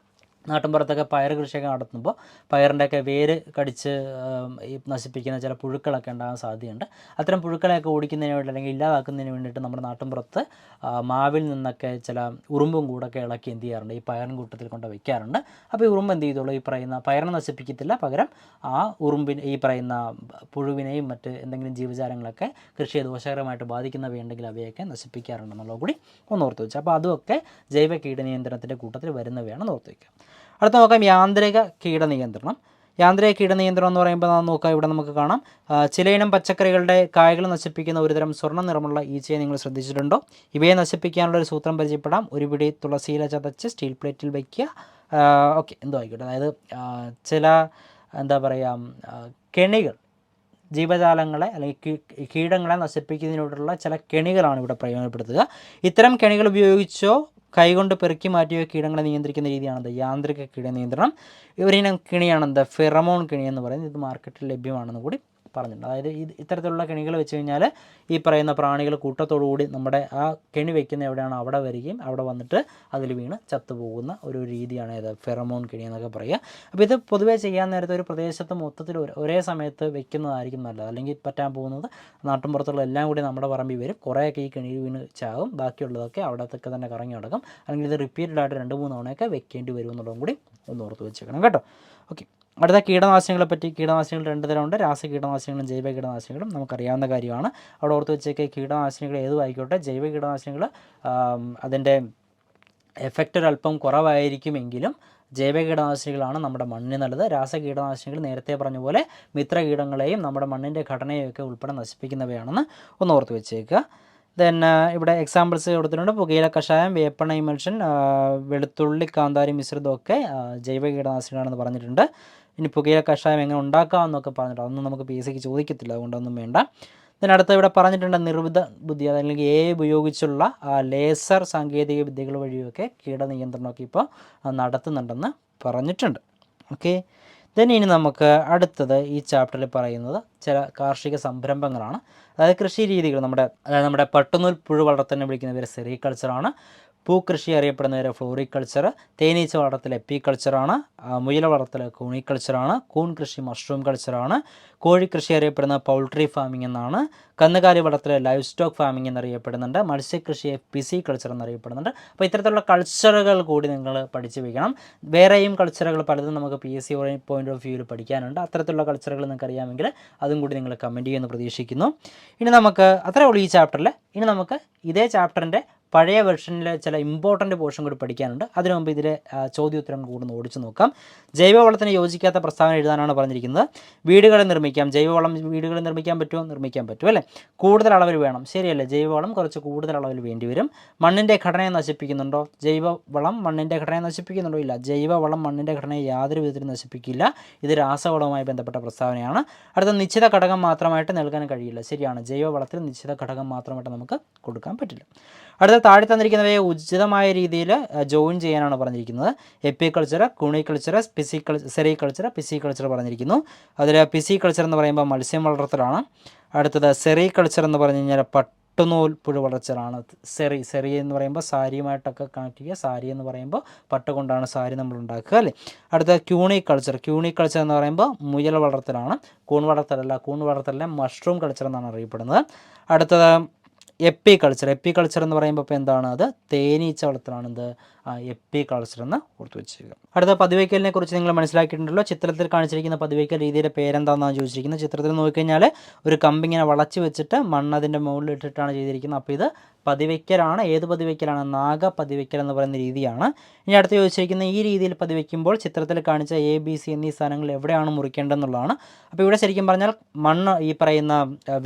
നാട്ടിൻപുറത്തൊക്കെ പയർ കൃഷിയൊക്കെ നടത്തുമ്പോൾ പയറിൻ്റെയൊക്കെ വേര് കടിച്ച് ഈ നശിപ്പിക്കുന്ന ചില പുഴുക്കളൊക്കെ ഉണ്ടാകാൻ സാധ്യതയുണ്ട്. അത്തരം പുഴുക്കളെയൊക്കെ ഓടിക്കുന്നതിന് വേണ്ടി അല്ലെങ്കിൽ ഇല്ലാതാക്കുന്നതിന് വേണ്ടിയിട്ട് നമ്മുടെ നാട്ടിൻപുറത്ത് മാവിൽ നിന്നൊക്കെ ചില ഉറുമ്പും കൂടൊക്കെ ഇളക്കി എന്ത് ചെയ്യാറുണ്ട്, ഈ പയറിൻ കൂട്ടത്തിൽ കൊണ്ട് വയ്ക്കാറുണ്ട്. അപ്പോൾ ഈ ഉറുമ്പ് എന്ത് ചെയ്തോളൂ, ഈ പറയുന്ന പയറിനെ നശിപ്പിക്കത്തില്ല, പകരം ആ ഉറുമ്പിന് ഈ പറയുന്ന പുഴുവിനെയും മറ്റ് എന്തെങ്കിലും ജീവജാലങ്ങളൊക്കെ കൃഷിയെ ദോഷകരമായിട്ട് ബാധിക്കുന്നവയുണ്ടെങ്കിൽ അവയൊക്കെ നശിപ്പിക്കാറുണ്ടെന്നുള്ളത് കൂടി ഒന്ന് ഓർത്ത് വെച്ചു. അപ്പോൾ അതുമൊക്കെ ജൈവ കീടനിയന്ത്രണത്തിൻ്റെ കൂട്ടത്തിൽ വരുന്നവയാണെന്ന് ഓർത്ത് വയ്ക്കുക. അടുത്ത നോക്കാം യാന്ത്രിക കീടനിയന്ത്രണം. യാന്ത്രിക കീടനിയന്ത്രണം എന്ന് പറയുമ്പോൾ നോക്കാം, ഇവിടെ നമുക്ക് കാണാം ചിലയിനം പച്ചക്കറികളുടെ കായകൾ നശിപ്പിക്കുന്ന ഒരുതരം സ്വർണ്ണ നിറമുള്ള ഈച്ചയെ നിങ്ങൾ ശ്രദ്ധിച്ചിട്ടുണ്ടോ? ഇവയെ നശിപ്പിക്കാനുള്ള ഒരു സൂത്രം പരിചയപ്പെടാം. ഒരു പിടി തുളസിയില ചതച്ച് സ്റ്റീൽ പ്ലേറ്റിൽ വയ്ക്കുക. ഓക്കെ, എന്തോ ആയിക്കോട്ടെ. അതായത് ചില എന്താ പറയുക കെണികൾ, ജീവജാലങ്ങളെ അല്ലെങ്കിൽ കീടങ്ങളെ നശിപ്പിക്കുന്നതിനോടുള്ള ചില കെണികളാണ് ഇവിടെ പ്രയോജനപ്പെടുത്തുക. ഇത്തരം കെണികൾ ഉപയോഗിച്ചോ കൈകൊണ്ട് പെറുക്കി മാറ്റിയോ കീടങ്ങളെ നിയന്ത്രിക്കുന്ന രീതിയാണെന്ത് യാന്ത്രിക കീടനിയന്ത്രണം. ഒരിനം കെണിയാണെന്ത് ഫെറമോൺ കെണി എന്ന് പറയുന്നത്. ഇത് മാർക്കറ്റിൽ ലഭ്യമാണെന്ന് കൂടി പറഞ്ഞിട്ടുണ്ട്. അതായത് ഇത്തരത്തിലുള്ള കെണികൾ വെച്ച് കഴിഞ്ഞാൽ ഈ പറയുന്ന പ്രാണികൾ കൂട്ടത്തോടുകൂടി നമ്മുടെ ആ കെണി വയ്ക്കുന്ന എവിടെയാണോ അവിടെ വരികയും അവിടെ വന്നിട്ട് അതിൽ വീണ് ചത്തുപോകുന്ന ഒരു രീതിയാണ് ഇത് ഫെറമോൺ കെണി എന്നൊക്കെ പറയുക. അപ്പോൾ ഇത് പൊതുവേ ചെയ്യാൻ നേരത്തെ ഒരു പ്രദേശത്ത് മൊത്തത്തിൽ ഒരേ സമയത്ത് വെക്കുന്നതായിരിക്കും നല്ലത്. അല്ലെങ്കിൽ പറ്റാൻ പോകുന്നത് നാട്ടിൻപുറത്തുള്ള എല്ലാം കൂടി നമ്മുടെ പറമ്പിൽ വരും, കുറേയൊക്കെ ഈ കെണി വീണ് ചാകും, ബാക്കിയുള്ളതൊക്കെ അവിടത്തൊക്കെ തന്നെ കറങ്ങി നടക്കും. അല്ലെങ്കിൽ ഇത് റിപ്പീറ്റഡായിട്ട് 2-3 തവണയൊക്കെ വെക്കേണ്ടി വരും എന്നുള്ളതും കൂടി ഒന്ന് ഓർത്ത് വെച്ചേക്കണം കേട്ടോ. ഓക്കെ, അടുത്ത കീടനാശിനികളെ പറ്റി. കീടനാശിനികൾ 2 തരമുണ്ട്, രാസ കീടനാശിനികളും ജൈവ കീടനാശിനികളും. നമുക്കറിയാവുന്ന കാര്യമാണ്. അവിടെ ഓർത്ത് വെച്ചേക്കുക, കീടനാശിനികൾ ഏതും ആയിക്കോട്ടെ, ജൈവ കീടനാശിനികൾ അതിൻ്റെ എഫക്റ്റ് ഒരല്പം കുറവായിരിക്കുമെങ്കിലും ജൈവ കീടനാശിനികളാണ് നമ്മുടെ മണ്ണിന് നല്ലത്. രാസ കീടനാശിനികൾ നേരത്തെ പറഞ്ഞ പോലെ മിത്രകീടങ്ങളെയും നമ്മുടെ മണ്ണിൻ്റെ ഘടനയെയും ഒക്കെ ഉൾപ്പെടെ നശിപ്പിക്കുന്നവയാണെന്ന് ഒന്ന് ഓർത്ത് വെച്ചേക്കുക. ദെൻ ഇവിടെ എക്സാമ്പിൾസ് കൊടുത്തിട്ടുണ്ട്. പുകയില കഷായം, വേപ്പെണ്ണ ഇമൽഷൻ, വെളുത്തുള്ളി കാന്താരി മിശ്രിതമൊക്കെ ജൈവ കീടനാശിനികളാണെന്ന് പറഞ്ഞിട്ടുണ്ട്. ഇനി പുകയില കഷായം എങ്ങനെ ഉണ്ടാക്കാമെന്നൊക്കെ പറഞ്ഞിട്ടുണ്ട്. അതൊന്നും നമുക്ക് PSCക്ക് ചോദിക്കത്തില്ല, അതുകൊണ്ടൊന്നും വേണ്ട. ഇതിനടുത്ത് ഇവിടെ പറഞ്ഞിട്ടുണ്ട് നിർമ്മിത ബുദ്ധി, അല്ലെങ്കിൽ AI ഉപയോഗിച്ചുള്ള ലേസർ സാങ്കേതിക വിദ്യകൾ വഴിയൊക്കെ കീടനിയന്ത്രണമൊക്കെ ഇപ്പോൾ നടത്തുന്നുണ്ടെന്ന് പറഞ്ഞിട്ടുണ്ട്. ഓക്കെ, ദെൻ ഇനി നമുക്ക് അടുത്തത് ഈ ചാപ്റ്ററിൽ പറയുന്നത് ചില കാർഷിക സംരംഭങ്ങളാണ്. അതായത് കൃഷി രീതികൾ. നമ്മുടെ പട്ടുനൂൽ പുഴു വളർത്തലിനെ വിളിക്കുന്ന പേര് സെറികൾച്ചറാണ്. പൂക്കൃഷി അറിയപ്പെടുന്നവരെ ഫ്ലോറിക്കൾച്ചർ. തേനീച്ച വളർത്തൽ എപ്പിക്കൾച്ചറാണ്. മുയൽ വളർത്തൽ കൂണിക്കൾച്ചറാണ്. കൂൺ കൃഷി മഷ്റൂം കൾച്ചറാണ്. കോഴിക്കൃഷി അറിയപ്പെടുന്ന പൗൾട്രി ഫാമിംഗ് എന്നാണ്. കന്നുകാലി വളർത്തൽ ലൈവ് സ്റ്റോക്ക് ഫാമിംഗ് എന്നറിയപ്പെടുന്നുണ്ട്. മത്സ്യകൃഷി FPC കൾച്ചർ എന്നറിയപ്പെടുന്നുണ്ട്. അപ്പോൾ ഇത്തരത്തിലുള്ള കൾച്ചറുകൾ കൂടി നിങ്ങൾ പഠിച്ചു വയ്ക്കണം. വേറെയും കൾച്ചറുകൾ പലതും നമുക്ക് PSC പോയിന്റ് ഓഫ് വ്യൂവിൽ പഠിക്കാനുണ്ട്. അത്തരത്തിലുള്ള കൾച്ചറുകൾ നിങ്ങൾക്ക് അറിയാമെങ്കിൽ അതും കൂടി നിങ്ങൾ കമൻറ്റ് ചെയ്യുമെന്ന് പ്രതീക്ഷിക്കുന്നു. ഇനി നമുക്ക് അത്രേ ഉള്ളൂ ഈ ചാപ്റ്ററിൽ. ഇനി നമുക്ക് ഇതേ ചാപ്റ്ററിൻ്റെ പഴയ വെർഷനിലെ ചില ഇമ്പോർട്ടൻറ്റ് പോർഷൻ കൂടി പഠിക്കാനുണ്ട്. അതിനു മുമ്പ് ഇതിലെ ചോദ്യോത്തരം കൂടി ഓടിച്ചു നോക്കാം. ജൈവവളത്തിന് യോജിക്കാത്ത പ്രസ്താവന എഴുതാനാണ് പറഞ്ഞിരിക്കുന്നത്. വീടുകളിൽ നിർമ്മിക്കാം. ജൈവവളം വീടുകളിൽ നിർമ്മിക്കാൻ പറ്റുമോ? നിർമ്മിക്കാൻ പറ്റും അല്ലേ? കൂടുതൽ അളവിൽ വേണം. ശരിയല്ലേ? ജൈവവളം കുറച്ച് കൂടുതൽ അളവിൽ വേണ്ടി വരും. മണ്ണിൻ്റെ ഘടനയെ നശിപ്പിക്കുന്നുണ്ടോ? ജൈവവളം മണ്ണിൻ്റെ ഘടനയെ നശിപ്പിക്കുന്നുണ്ടോ? ഇല്ല. ജൈവവളം മണ്ണിൻ്റെ ഘടനയെ യാതൊരു വിധത്തിലും നശിപ്പിക്കില്ല. ഇത് രാസവളവുമായി ബന്ധപ്പെട്ട പ്രസ്താവനയാണ്. അടുത്ത നിശ്ചിത ഘടകം മാത്രമായിട്ട് നൽകാൻ കഴിയില്ല. ശരിയാണ്. ജൈവവളത്തിൽ നിശ്ചിത ഘടകം മാത്രമായിട്ട് നമുക്ക് കൊടുക്കാൻ പറ്റില്ല. അടുത്ത താഴെ തന്നിരിക്കുന്നവയെ ഉചിതമായ രീതിയിൽ ജോയിൻ ചെയ്യാനാണ് പറഞ്ഞിരിക്കുന്നത്. എപ്പിക്കൾച്ചർ, കൂണിക്കൾച്ചർ, സെറികൾച്ചർ, പിസിക്കൾച്ചർ പറഞ്ഞിരിക്കുന്നു. അതിൽ പിസിക്കൾച്ചർ എന്ന് പറയുമ്പോൾ മത്സ്യം വളർത്തലാണ്. അടുത്തത് സെറികൾച്ചർ എന്ന് പറഞ്ഞു കഴിഞ്ഞാൽ പട്ടുനൂൽ പുഴു വളർത്തലാണ്. സെറി എന്ന് പറയുമ്പോൾ സാരിയുമായിട്ടൊക്കെ കണക്ട് ചെയ്യുക. സാരി എന്ന് പറയുമ്പോൾ പട്ട് കൊണ്ടാണ് സാരി നമ്മൾ ഉണ്ടാക്കുക അല്ലേ? അടുത്ത ക്യൂണിക്കൾച്ചർ എന്ന് പറയുമ്പോൾ മുയൽ വളർത്തലാണ്. കൂൺ വളർത്തലല്ല. കൂൺ വളർത്തലിനെ മഷ്റൂം കൾച്ചർ എന്നാണ് അറിയപ്പെടുന്നത്. അടുത്തത് എപ്പി കൾച്ചർ എന്ന് പറയുമ്പോൾ ഇപ്പോൾ എന്താണ്, അത് തേനീച്ച വളർത്തലാണ് എന്ത് എപ്പി കൾച്ചർ എന്ന് ഓർത്ത് വെച്ചിരിക്കുക. അടുത്ത പതിവയ്ക്കലിനെ കുറിച്ച് നിങ്ങൾ മനസ്സിലാക്കിയിട്ടുണ്ടല്ലോ. ചിത്രത്തിൽ കാണിച്ചിരിക്കുന്ന പതിവയ്ക്കൽ രീതിയുടെ പേരെന്താണെന്നാണ് ചോദിച്ചിരിക്കുന്നത്. ചിത്രത്തിൽ നോക്കിക്കഴിഞ്ഞാൽ ഒരു കമ്പിങ്ങനെ വളച്ച് വെച്ചിട്ട് മണ്ണ് അതിൻ്റെ മുകളിൽ ഇട്ടിട്ടാണ് ചെയ്തിരിക്കുന്നത്. അപ്പോൾ ഇത് പതിവയ്ക്കലാണ്. ഏത് പതിവയ്ക്കലാണ്? നാഗ പതിവയ്ക്കൽ എന്ന് പറയുന്ന രീതിയാണ്. ഇനി അടുത്ത് ചോദിച്ചിരിക്കുന്ന ഈ രീതിയിൽ പതിവയ്ക്കുമ്പോൾ ചിത്രത്തിൽ കാണിച്ച ABC എന്നീ സ്ഥാനങ്ങൾ എവിടെയാണ് മുറിക്കേണ്ടതെന്നുള്ളതാണ്. അപ്പോൾ ഇവിടെ ശരിക്കും പറഞ്ഞാൽ മണ്ണ് ഈ പറയുന്ന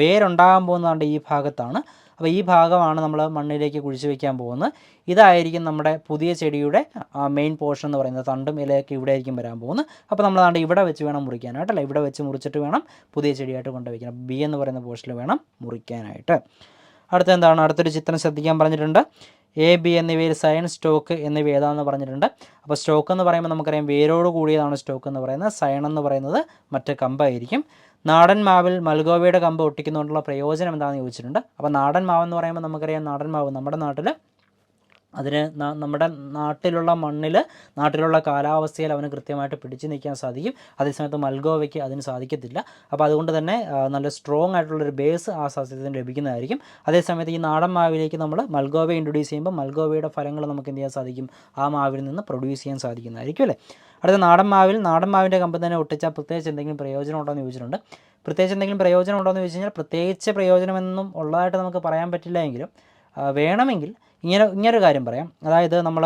വേരുണ്ടാകാൻ പോകുന്നതാണ്ട് ഈ ഭാഗത്താണ്. അപ്പോൾ ഈ ഭാഗമാണ് നമ്മൾ മണ്ണിലേക്ക് കുഴിച്ച് വയ്ക്കാൻ പോകുന്നത്. ഇതായിരിക്കും നമ്മുടെ പുതിയ ചെടിയുടെ മെയിൻ പോർഷൻ എന്ന് പറയുന്നത്. തണ്ടും ഇലയൊക്കെ ഇവിടെ ആയിരിക്കും വരാൻ പോകുന്നത്. അപ്പോൾ നമ്മളാണ്ട് ഇവിടെ വെച്ച് വേണം മുറിക്കാനായിട്ടല്ല, ഇവിടെ വെച്ച് മുറിച്ചിട്ട് വേണം പുതിയ ചെടിയായിട്ട് കൊണ്ടുവയ്ക്കണം. B എന്ന് പറയുന്ന പോർഷനിൽ വേണം മുറിക്കാനായിട്ട്. അടുത്ത എന്താണ്, അടുത്തൊരു ചിത്രം ശ്രദ്ധിക്കാൻ പറഞ്ഞിട്ടുണ്ട്. AB എന്നിവയിൽ സയൻ, സ്റ്റോക്ക് എന്നിവ ഏതാണെന്ന് പറഞ്ഞിട്ടുണ്ട്. അപ്പോൾ സ്റ്റോക്ക് എന്ന് പറയുമ്പോൾ നമുക്കറിയാം വേരോട് കൂടിയതാണ് സ്റ്റോക്ക് എന്ന് പറയുന്നത്. സയൺ എന്ന് പറയുന്നത് മറ്റേ കമ്പായിരിക്കും. നാടൻ മാവിൽ മൽഗോവയുടെ കമ്പ് ഒട്ടിക്കുന്നതുകൊണ്ടുള്ള പ്രയോജനം എന്താണെന്ന് ചോദിച്ചിട്ടുണ്ട്. അപ്പോൾ നാടൻ മാവെന്ന് പറയുമ്പോൾ നമുക്കറിയാം നാടൻ മാവ് നമ്മുടെ നാട്ടിൽ അതിന് നമ്മുടെ നാട്ടിലുള്ള മണ്ണിൽ നാട്ടിലുള്ള കാലാവസ്ഥയിൽ അവന് കൃത്യമായിട്ട് പിടിച്ചു നിൽക്കാൻ സാധിക്കും. അതേസമയത്ത് മൽഗോവയ്ക്ക് അതിന് സാധിക്കത്തില്ല. അപ്പോൾ അതുകൊണ്ട് തന്നെ നല്ല സ്ട്രോങ് ആയിട്ടുള്ളൊരു ബേസ് ആ സസ്യത്തിന് ലഭിക്കുന്നതായിരിക്കും. അതേസമയത്ത് ഈ നാടൻ മാവിലേക്ക് നമ്മൾ മൽഗോവ ഇൻട്രൊഡ്യൂസ് ചെയ്യുമ്പോൾ മൽഗോവയുടെ ഫലങ്ങൾ നമുക്ക് എന്ത് ചെയ്യാൻ സാധിക്കും? ആ മാവിൽ നിന്ന് പ്രൊഡ്യൂസ് ചെയ്യാൻ സാധിക്കുന്നതായിരിക്കും അല്ലേ. അടുത്ത നാടൻ മാവിൻ്റെ കമ്പ് തന്നെ ഒട്ടിച്ചാൽ പ്രത്യേകിച്ച് എന്തെങ്കിലും പ്രയോജനം ഉണ്ടോ എന്ന് ചോദിച്ചിട്ടുണ്ട്. പ്രത്യേകിച്ച് എന്തെങ്കിലും പ്രയോജനം ഉണ്ടോ എന്ന് ചോദിച്ചു കഴിഞ്ഞാൽ പ്രത്യേകിച്ച് പ്രയോജനമെന്നും ഉള്ളതായിട്ട് നമുക്ക് പറയാൻ പറ്റില്ല. എങ്കിലും വേണമെങ്കിൽ ഇങ്ങനൊരു കാര്യം പറയാം. അതായത് നമ്മൾ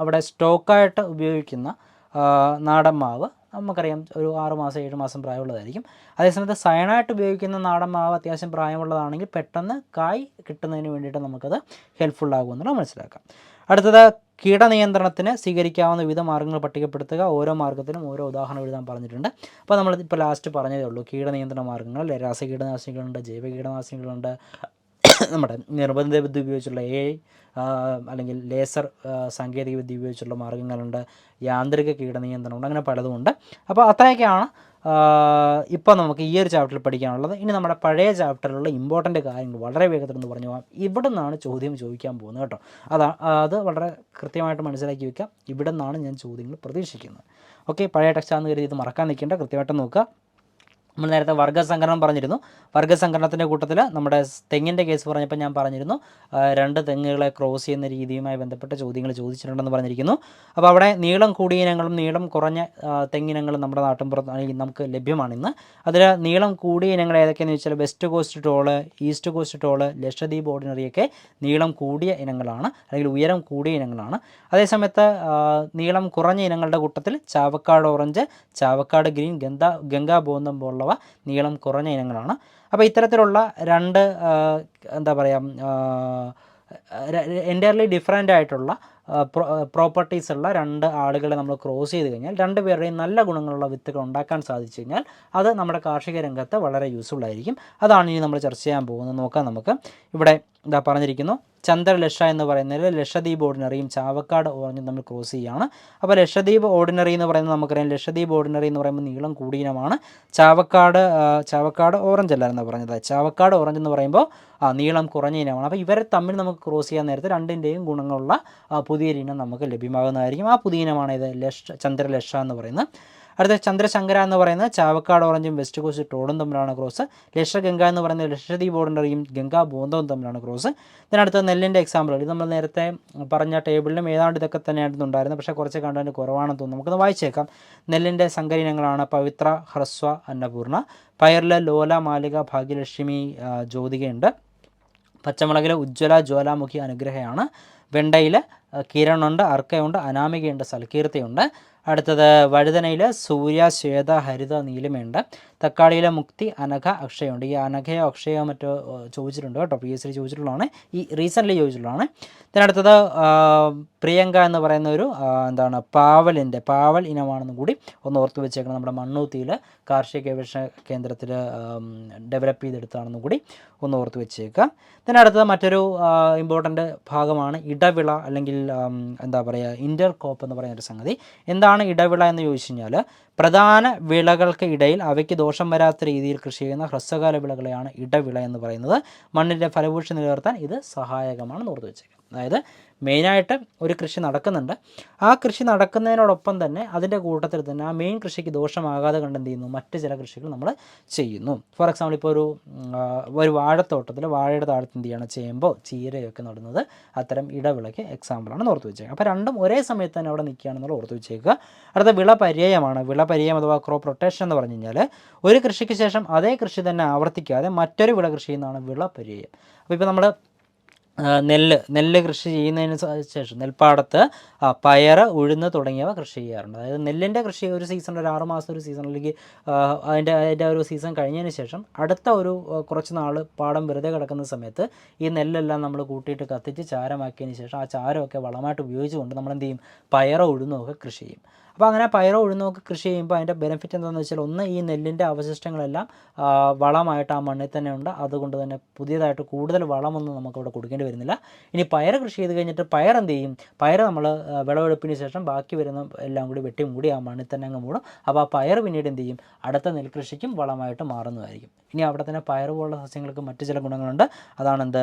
അവിടെ സ്റ്റോക്കായിട്ട് ഉപയോഗിക്കുന്ന നാടൻ മാവ് നമുക്കറിയാം ഒരു 6 മാസം 7 മാസം പ്രായമുള്ളതായിരിക്കും. അതേസമയത്ത് സയനായിട്ട് ഉപയോഗിക്കുന്ന നാടൻ മാവ് അത്യാവശ്യം പ്രായമുള്ളതാണെങ്കിൽ പെട്ടെന്ന് കായ് കിട്ടുന്നതിന് വേണ്ടിയിട്ട് നമുക്കത് ഹെൽപ്ഫുൾ ആകുമെന്നുള്ളത് മനസ്സിലാക്കാം. അടുത്തത് കീടനിയന്ത്രണത്തിന് സ്വീകരിക്കാവുന്ന വിവിധ മാർഗ്ഗങ്ങൾ പട്ടികപ്പെടുത്തുക. ഓരോ മാർഗ്ഗത്തിനും ഓരോ ഉദാഹരണം എഴുതാൻ പറഞ്ഞിട്ടുണ്ട്. അപ്പോൾ നമ്മൾ ഇപ്പോൾ ലാസ്റ്റ് പറഞ്ഞതേ ഉള്ളൂ. കീടനിയന്ത്രണ മാർഗ്ഗങ്ങൾ രാസകീടനാശിനികളുണ്ട്, ജൈവ കീടനാശിനികളുണ്ട്, നമ്മുടെ നിർബന്ധിത വിദ്യ ഉപയോഗിച്ചുള്ള AI അല്ലെങ്കിൽ ലേസർ സാങ്കേതിക വിദ്യ ഉപയോഗിച്ചുള്ള മാർഗ്ഗങ്ങളുണ്ട്, യാന്ത്രിക കീടനിയന്ത്രണമുണ്ട്, അങ്ങനെ പലതുമുണ്ട്. അപ്പോൾ അത്രയൊക്കെയാണ് ഇപ്പോൾ നമുക്ക് ഈ ഒരു ചാപ്റ്ററിൽ പഠിക്കാനുള്ളത്. ഇനി നമ്മുടെ പഴയ ചാപ്റ്ററിലുള്ള ഇമ്പോർട്ടൻ്റ് കാര്യങ്ങൾ വളരെ വേഗത്തിൽ എന്ന് പറഞ്ഞു പോകാം. ഇവിടെ നിന്നാണ് ചോദ്യം ചോദിക്കാൻ പോകുന്നത് കേട്ടോ. അത് വളരെ കൃത്യമായിട്ട് മനസ്സിലാക്കി വയ്ക്കുക. ഇവിടെ നിന്നാണ് ഞാൻ ചോദ്യങ്ങൾ പ്രതീക്ഷിക്കുന്നത്. ഓക്കെ, പഴയ ടെക്സ്റ്റാണെന്ന് കരുതി ഇത് മറക്കാൻ നിൽക്കേണ്ട, കൃത്യമായിട്ട് നോക്കുക. നമ്മൾ നേരത്തെ വർഗ്ഗസംകരണം പറഞ്ഞിരുന്നു. വർഗ്ഗസംകരണത്തിൻ്റെ കൂട്ടത്തിൽ നമ്മുടെ തെങ്ങിൻ്റെ കേസ് പറഞ്ഞപ്പോൾ ഞാൻ പറഞ്ഞിരുന്നു 2 തെങ്ങുകളെ ക്രോസ് ചെയ്യുന്ന രീതിയുമായി ബന്ധപ്പെട്ട ചോദ്യങ്ങൾ ചോദിച്ചിട്ടുണ്ടെന്ന് പറഞ്ഞിരിക്കുന്നു. അപ്പോൾ അവിടെ നീളം കൂടിയ ഇനങ്ങളും നീളം കുറഞ്ഞ തെങ്ങിനങ്ങളും നമ്മുടെ നാട്ടിൻപുറത്ത് നമുക്ക് ലഭ്യമാണ് ഇന്ന്. അതിൽ നീളം കൂടിയ ഇനങ്ങൾ ഏതൊക്കെയാണെന്ന് ചോദിച്ചാൽ west coast tall, east coast tall, Lakshadweep ഓർഡിനറിയൊക്കെ നീളം കൂടിയ ഇനങ്ങളാണ്, അല്ലെങ്കിൽ ഉയരം കൂടിയ ഇനങ്ങളാണ്. അതേസമയത്ത് നീളം കുറഞ്ഞ ഇനങ്ങളുടെ കൂട്ടത്തിൽ ചാവക്കാട് ഓറഞ്ച്, ചാവക്കാട് ഗ്രീൻ, ഗംഗാ ബോന്തം പോലുള്ളവ നീളം കുറഞ്ഞ ഇനങ്ങളാണ്. അപ്പോൾ ഇത്തരത്തിലുള്ള 2 എന്താ പറയുക എൻറ്റയർലി ഡിഫറൻ്റ് ആയിട്ടുള്ള പ്രോപ്പർട്ടീസ് ഉള്ള 2 ആളുകളെ നമ്മൾ ക്രോസ് ചെയ്ത് കഴിഞ്ഞാൽ 2 പേരുടെയും നല്ല ഗുണങ്ങളുള്ള വിത്തുകൾ ഉണ്ടാക്കാൻ സാധിച്ചു കഴിഞ്ഞാൽ അത് നമ്മുടെ കാർഷിക രംഗത്ത് വളരെ യൂസ്ഫുൾ ആയിരിക്കും. അതാണ് ഇനി നമ്മൾ ചർച്ച ചെയ്യാൻ പോകുന്നത്. നോക്കാം നമുക്ക്. ഇവിടെ എന്താ പറഞ്ഞിരിക്കുന്നു, ചന്ദ്രലക്ഷ എന്ന് പറയുന്നതിൽ ലക്ഷദ്വീപ് ഓർഡിനറിയും ചാവക്കാട് ഓറഞ്ചും തമ്മിൽ ക്രോസ് ചെയ്യുകയാണ്. അപ്പോൾ ലക്ഷദ്വീപ് ഓർഡിനറി എന്ന് പറയുന്നത് നമുക്കറിയാം, ലക്ഷദ്വീപ് ഓർഡിനറി എന്ന് പറയുമ്പോൾ നീളം കൂടിയ ഇനമാണ്. ചാവക്കാട് ഓറഞ്ച് അല്ലായിരുന്നു പറഞ്ഞത്, ചാവക്കാട് ഓറഞ്ച് എന്ന് പറയുമ്പോൾ നീളം കുറഞ്ഞ ഇനമാണ്. അപ്പോൾ ഇവരെ തമ്മിൽ നമുക്ക് ക്രോസ് ചെയ്യാൻ നേരത്തെ 2ൻ്റെയും ഗുണങ്ങളുള്ള പുതിയൊരു ഇനം നമുക്ക് ലഭ്യമാകുന്നതായിരിക്കും. ആ പുതിയ ഇനമാണ് ഇത് ചന്ദ്രലക്ഷ എന്ന് പറയുന്നത്. അടുത്ത ചന്ദ്രശങ്കര എന്ന് പറയുന്നത് ചാവക്കാട് ഓറഞ്ചും വെസ്റ്റ് കോസ്റ്റ് ടോളും തമ്മിലാണ് ക്രോസ്. ലക്ഷഗംഗ എന്ന് പറയുന്നത് ലക്ഷദ്വീപ് ഓർഡിനറിയും ഗംഗാ ബോന്തവും തമ്മിലാണ് ക്രോസ്. ഇതിനടുത്ത് നെല്ലിൻ്റെ എക്സാമ്പിൾ, ഇത് നമ്മൾ നേരത്തെ പറഞ്ഞ ടേബിളിലും ഏതാണ്ട് ഇതൊക്കെ തന്നെയായിരുന്നു ഉണ്ടായിരുന്നത്, പക്ഷേ കുറച്ച് കണ്ടന്റ് കുറവാണെന്ന് തോന്നുന്നു. നമുക്കൊന്ന് വായിച്ചേക്കാം. നെല്ലിൻ്റെ സങ്കരയിനങ്ങളാണ് പവിത്ര, ഹ്രസ്വ, അന്നപൂർണ. പയറിൽ ലോല, മാലിക, ഭാഗ്യലക്ഷ്മി, ജ്യോതികയുണ്ട്. പച്ചമുളകിൽ ഉജ്ജ്വല, ജ്വാലാമുഖി, അനുഗ്രഹയാണ്. വെണ്ടയിൽ കിരണുണ്ട്, അർക്കയുണ്ട്, അനാമികയുണ്ട്, സൽകീർത്തിയുണ്ട്. അടുത്തത് വഴുതനയിൽ സൂര്യ, ശ്വേത, ഹരിത, നീലിമയുണ്ട്. തക്കാളിയിൽ മുക്തി, അനഘ, അക്ഷയുണ്ട്. ഈ അനഘയോ അക്ഷയോ മറ്റോ ചോദിച്ചിട്ടുണ്ട് കേട്ടോ, PSC ചോദിച്ചിട്ടുള്ളതാണ്, ഈ റീസെൻ്റ്ലി ചോദിച്ചിട്ടുള്ളതാണ്. ഇതിനടുത്തത് പ്രിയങ്ക എന്ന് പറയുന്ന ഒരു പാവൽ ഇനമാണെന്നും കൂടി ഒന്ന് ഓർത്ത് വെച്ചേക്കണം. നമ്മുടെ മണ്ണൂത്തിയിൽ കാർഷിക ഗവേഷണ കേന്ദ്രത്തിൽ ഡെവലപ്പ് ചെയ്തെടുത്താണെന്നും കൂടി ഒന്ന് ഓർത്ത് വെച്ചേക്കുക. ഇതിനടുത്തത് മറ്റൊരു ഇമ്പോർട്ടൻ്റ് ഭാഗമാണ് ഇടവിള, അല്ലെങ്കിൽ എന്താ പറയുക ഇൻ്റർ ക്രോപ്പ് എന്ന് പറയുന്നൊരു സംഗതി. എന്താണ് ഇടവിള എന്ന് ചോദിച്ചു കഴിഞ്ഞാൽ പ്രധാന വിളകൾക്ക് ഇടയിൽ അവയ്ക്ക് ദോഷം വരാത്ത രീതിയിൽ കൃഷി ചെയ്യുന്ന ഹ്രസ്വകാല വിളകളെയാണ് ഇടവിള എന്ന് പറയുന്നത്. മണ്ണിൻ്റെ ഫലഭൂഷ്ടി നിലനിർത്താൻ ഇത് സഹായകമാണെന്ന് ഓർത്ത് വെച്ചേക്കാം. അതായത് മെയിനായിട്ട് ഒരു കൃഷി നടക്കുന്നുണ്ട്. ആ കൃഷി നടക്കുന്നതിനോടൊപ്പം തന്നെ അതിൻ്റെ കൂട്ടത്തിൽ തന്നെ ആ മെയിൻ കൃഷിക്ക് ദോഷമാകാതെ കണ്ട് എന്ത് ചെയ്യുന്നു, മറ്റ് ചില കൃഷികൾ നമ്മൾ ചെയ്യുന്നു. ഫോർ എക്സാമ്പിൾ ഇപ്പോൾ ഒരു വാഴത്തോട്ടത്തിൽ വാഴയുടെ താഴത്ത് എന്ത് ചെയ്യണം, ചേമ്പോ ചീരയൊക്കെ നടുന്നത് അത്തരം ഇടവിളയ്ക്ക് എക്സാമ്പിളാണ് ഓർത്ത് വെച്ചേക്കുക. അപ്പോൾ രണ്ടും ഒരേ സമയത്ത് തന്നെ അവിടെ നിൽക്കുകയാണെന്നുള്ള ഓർത്ത് വെച്ചേക്കുക. അടുത്ത വിളപര്യായമാണ്. വിളപര്യായം അഥവാ ക്രോപ്പ് റൊട്ടേഷൻ എന്ന് പറഞ്ഞു കഴിഞ്ഞാൽ ഒരു കൃഷിക്ക് ശേഷം അതേ കൃഷി തന്നെ ആവർത്തിക്കാതെ മറ്റൊരു വിള കൃഷി ചെയ്യുന്നതാണ് വിളപര്യായം. അപ്പോൾ ഇപ്പോൾ നമ്മൾ നെല്ല് കൃഷി ചെയ്യുന്നതിന് ശേഷം നെൽപ്പാടത്ത് പയർ, ഉഴുന്ന് തുടങ്ങിയവ കൃഷി ചെയ്യാറുണ്ട്. അതായത് നെല്ലിൻ്റെ കൃഷി ഒരു സീസണിൽ ഒരു 6 മാസം ഒരു സീസണിലേക്ക് അതിൻ്റെ ഒരു സീസൺ കഴിഞ്ഞതിന് ശേഷം അടുത്ത ഒരു കുറച്ച് നാൾ പാടം വെറുതെ കിടക്കുന്ന സമയത്ത് ഈ നെല്ലെല്ലാം നമ്മൾ കൂട്ടിയിട്ട് കത്തിച്ച് ചാരമാക്കിയതിന് ശേഷം ആ ചാരമൊക്കെ വളമായിട്ട് ഉപയോഗിച്ചുകൊണ്ട് നമ്മൾ എന്ത് ചെയ്യും, പയറോ ഉഴുന്നോ ഒക്കെ കൃഷി ചെയ്യും. അപ്പോൾ അങ്ങനെ പയറോ ഉഴുന്നോ ഒക്കെ കൃഷി ചെയ്യുമ്പോൾ അതിൻ്റെ ബെനിഫിറ്റ് എന്താണെന്ന് വെച്ചാൽ, ഒന്ന്, ഈ നെല്ലിൻ്റെ അവശിഷ്ടങ്ങളെല്ലാം വളമായിട്ട് ആ മണ്ണിൽ തന്നെ ഉണ്ട്. അതുകൊണ്ട് തന്നെ പുതിയതായിട്ട് കൂടുതൽ വളമൊന്നും നമുക്കവിടെ കൊടുക്കേണ്ടി വരുന്നില്ല. ഇനി പയർ കൃഷി ചെയ്ത് കഴിഞ്ഞിട്ട് പയർ എന്ത് ചെയ്യും, പയർ നമ്മൾ വിളവെടുപ്പിന് ശേഷം ബാക്കി വരുന്ന എല്ലാം കൂടി വെട്ടി മൂടി ആ മണ്ണിൽ തന്നെ അങ്ങ് മൂടും. അപ്പോൾ ആ പയർ പിന്നീട് എന്ത് ചെയ്യും, അടുത്ത നെൽകൃഷിക്കും വളമായിട്ട് മാറുന്നതായിരിക്കും. ഇനി അവിടെ തന്നെ പയർ പോലുള്ള സസ്യങ്ങൾക്ക് മറ്റു ചില ഗുണങ്ങളുണ്ട്. അതാണെന്ത്,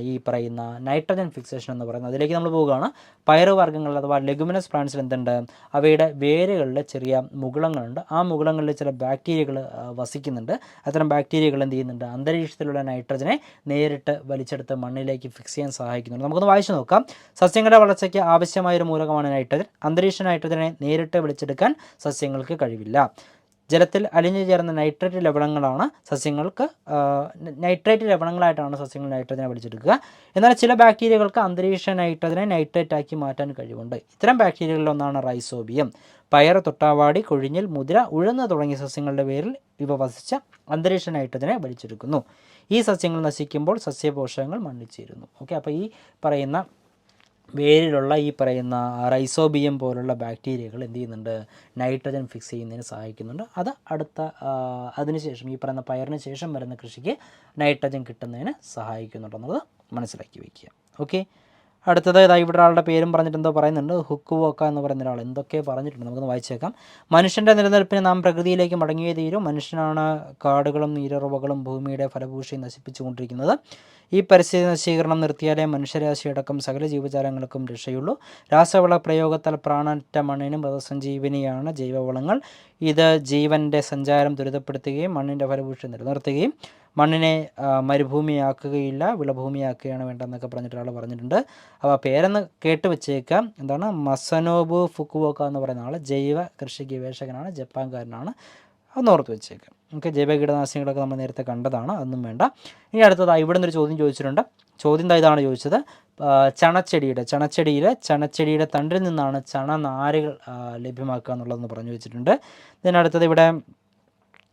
ഈ പറയുന്ന നൈട്രജൻ ഫിക്സേഷൻ എന്ന് പറയുന്നത്. അതിലേക്ക് നമ്മൾ പോവുകയാണ്. പയർ വർഗ്ഗങ്ങൾ അഥവാ ലെഗുമിനസ് പ്ലാന്റ്സിൽ എന്തുണ്ട്, അവയുടെ വേരുകളിൽ ചെറിയ മുകുളങ്ങളുണ്ട്. ആ മുകുളങ്ങളിൽ ചില ബാക്ടീരിയകൾ വസിക്കുന്നുണ്ട്. അത്തരം ബാക്ടീരിയകൾ എന്ത് ചെയ്യുന്നുണ്ട്, അന്തരീക്ഷത്തിലുള്ള നൈട്രജനെ നേരിട്ട് വലിച്ചെടുത്ത് മണ്ണിലേക്ക് ഫിക്സ് ചെയ്യാൻ സഹായിക്കുന്നുണ്ട്. നമുക്കൊന്ന് വായിച്ചു നോക്കാം. സസ്യങ്ങളുടെ വളർച്ചയ്ക്ക് ആവശ്യമായൊരു മൂലകമാണ് നൈട്രജൻ. അന്തരീക്ഷ നൈട്രജനെ നേരിട്ട് വലിച്ചെടുക്കാൻ സസ്യങ്ങൾക്ക് കഴിവില്ല. ജലത്തിൽ അലിഞ്ഞു ചേർന്ന നൈട്രേറ്റ് ലവണങ്ങളായിട്ടാണ് സസ്യങ്ങൾ നൈട്രജനെ വലിച്ചെടുക്കുക. എന്നാൽ ചില ബാക്ടീരിയകൾക്ക് അന്തരീക്ഷ നൈട്രജനെ നൈട്രേറ്റ് ആക്കി മാറ്റാൻ കഴിവുണ്ട്. ഇത്തരം ബാക്ടീരിയകളിൽ ഒന്നാണ് റൈസോബിയം. പയർ, തൊട്ടാവാടി, കൊഴിഞ്ഞിൽ, മുതിര, ഉഴുന്ന് തുടങ്ങിയ സസ്യങ്ങളുടെ പേരിൽ ഇവ വസിച്ച അന്തരീക്ഷ നൈട്രജനെ വലിച്ചെടുക്കുന്നു. ഈ സസ്യങ്ങൾ നശിക്കുമ്പോൾ സസ്യപോഷകങ്ങൾ മണ്ണിൽ ചേരുന്നു. ഓക്കെ, അപ്പോൾ ഈ പറയുന്ന വേരിലുള്ള ഈ പറയുന്ന റൈസോബിയം പോലുള്ള ബാക്ടീരിയകൾ എന്ത് ചെയ്യുന്നുണ്ട്, നൈട്രജൻ ഫിക്സ് ചെയ്യുന്നതിന് സഹായിക്കുന്നുണ്ട്. അത് അതിനുശേഷം ഈ പറയുന്ന പയറിന് ശേഷം വരുന്ന കൃഷിക്ക് നൈട്രജൻ കിട്ടുന്നതിന് സഹായിക്കുന്നുണ്ടെന്നുള്ളത് മനസ്സിലാക്കി വയ്ക്കുക. ഓക്കെ, അടുത്തത് ഇവിടെ ഒരാളുടെ പേരും പറഞ്ഞിട്ട് എന്തോ പറയുന്നുണ്ട്, ഹുക്കുവോക്ക എന്ന് പറയുന്ന ഒരാൾ എന്തൊക്കെ പറഞ്ഞിട്ടുണ്ട്, നമുക്കൊന്ന് വായിച്ചേക്കാം. മനുഷ്യൻ്റെ നിലനിൽപ്പിന് നാം പ്രകൃതിയിലേക്ക് മടങ്ങിയേ തീരും. മനുഷ്യനാണ് കാടുകളും നീരുറവകളും ഭൂമിയുടെ ഫലഭൂഷി നശിപ്പിച്ചുകൊണ്ടിരിക്കുന്നത്. ഈ പരിസ്ഥിതി നശീകരണം നിർത്തിയാലേ മനുഷ്യരാശിയടക്കം സകല ജീവജാലങ്ങൾക്കും രക്ഷയുള്ളൂ. രാസവള പ്രയോഗത്താൽ പ്രാണറ്റ മണ്ണിനും മൃതസഞ്ജീവനിയാണ് ജൈവവളങ്ങൾ. ഇത് ജീവൻ്റെ സഞ്ചാരം ത്വരിതപ്പെടുത്തുകയും മണ്ണിൻ്റെ ഫലഭൂഷി നിലനിർത്തുകയും മണ്ണിനെ മരുഭൂമിയാക്കുകയില്ല, വിളഭൂമിയാക്കുകയാണ് വേണ്ടതെന്നൊക്കെ പറഞ്ഞിട്ട് ഒരാൾ പറഞ്ഞിട്ടുണ്ട്. അപ്പോൾ പേരെന്ന് കേട്ട് വെച്ചേക്കാം. എന്താണ്, മസനോബു ഫുക്കുവോക്ക എന്ന് പറയുന്ന ആൾ ജൈവ കൃഷി ഗവേഷകനാണ്, ജപ്പാൻകാരനാണ്. ഒന്ന് ഓർത്ത് വെച്ചേക്കാം. ഓക്കെ, ജൈവ കീടനാശിനികളൊക്കെ നമ്മൾ നേരത്തെ കണ്ടതാണ്, അതൊന്നും വേണ്ട. ഇനി അടുത്തതായി ഇവിടെ നിന്നൊരു ചോദ്യം ചോദിച്ചിട്ടുണ്ട്. ചോദ്യം ഇതാണ് ചോദിച്ചത്, ചണച്ചെടിയുടെ തണ്ടിൽ നിന്നാണ് ചണനാരുകൾ ലഭ്യമാക്കുക എന്നുള്ളതെന്ന് പറഞ്ഞു വെച്ചിട്ടുണ്ട്. ഇതിനടുത്തത് ഇവിടെ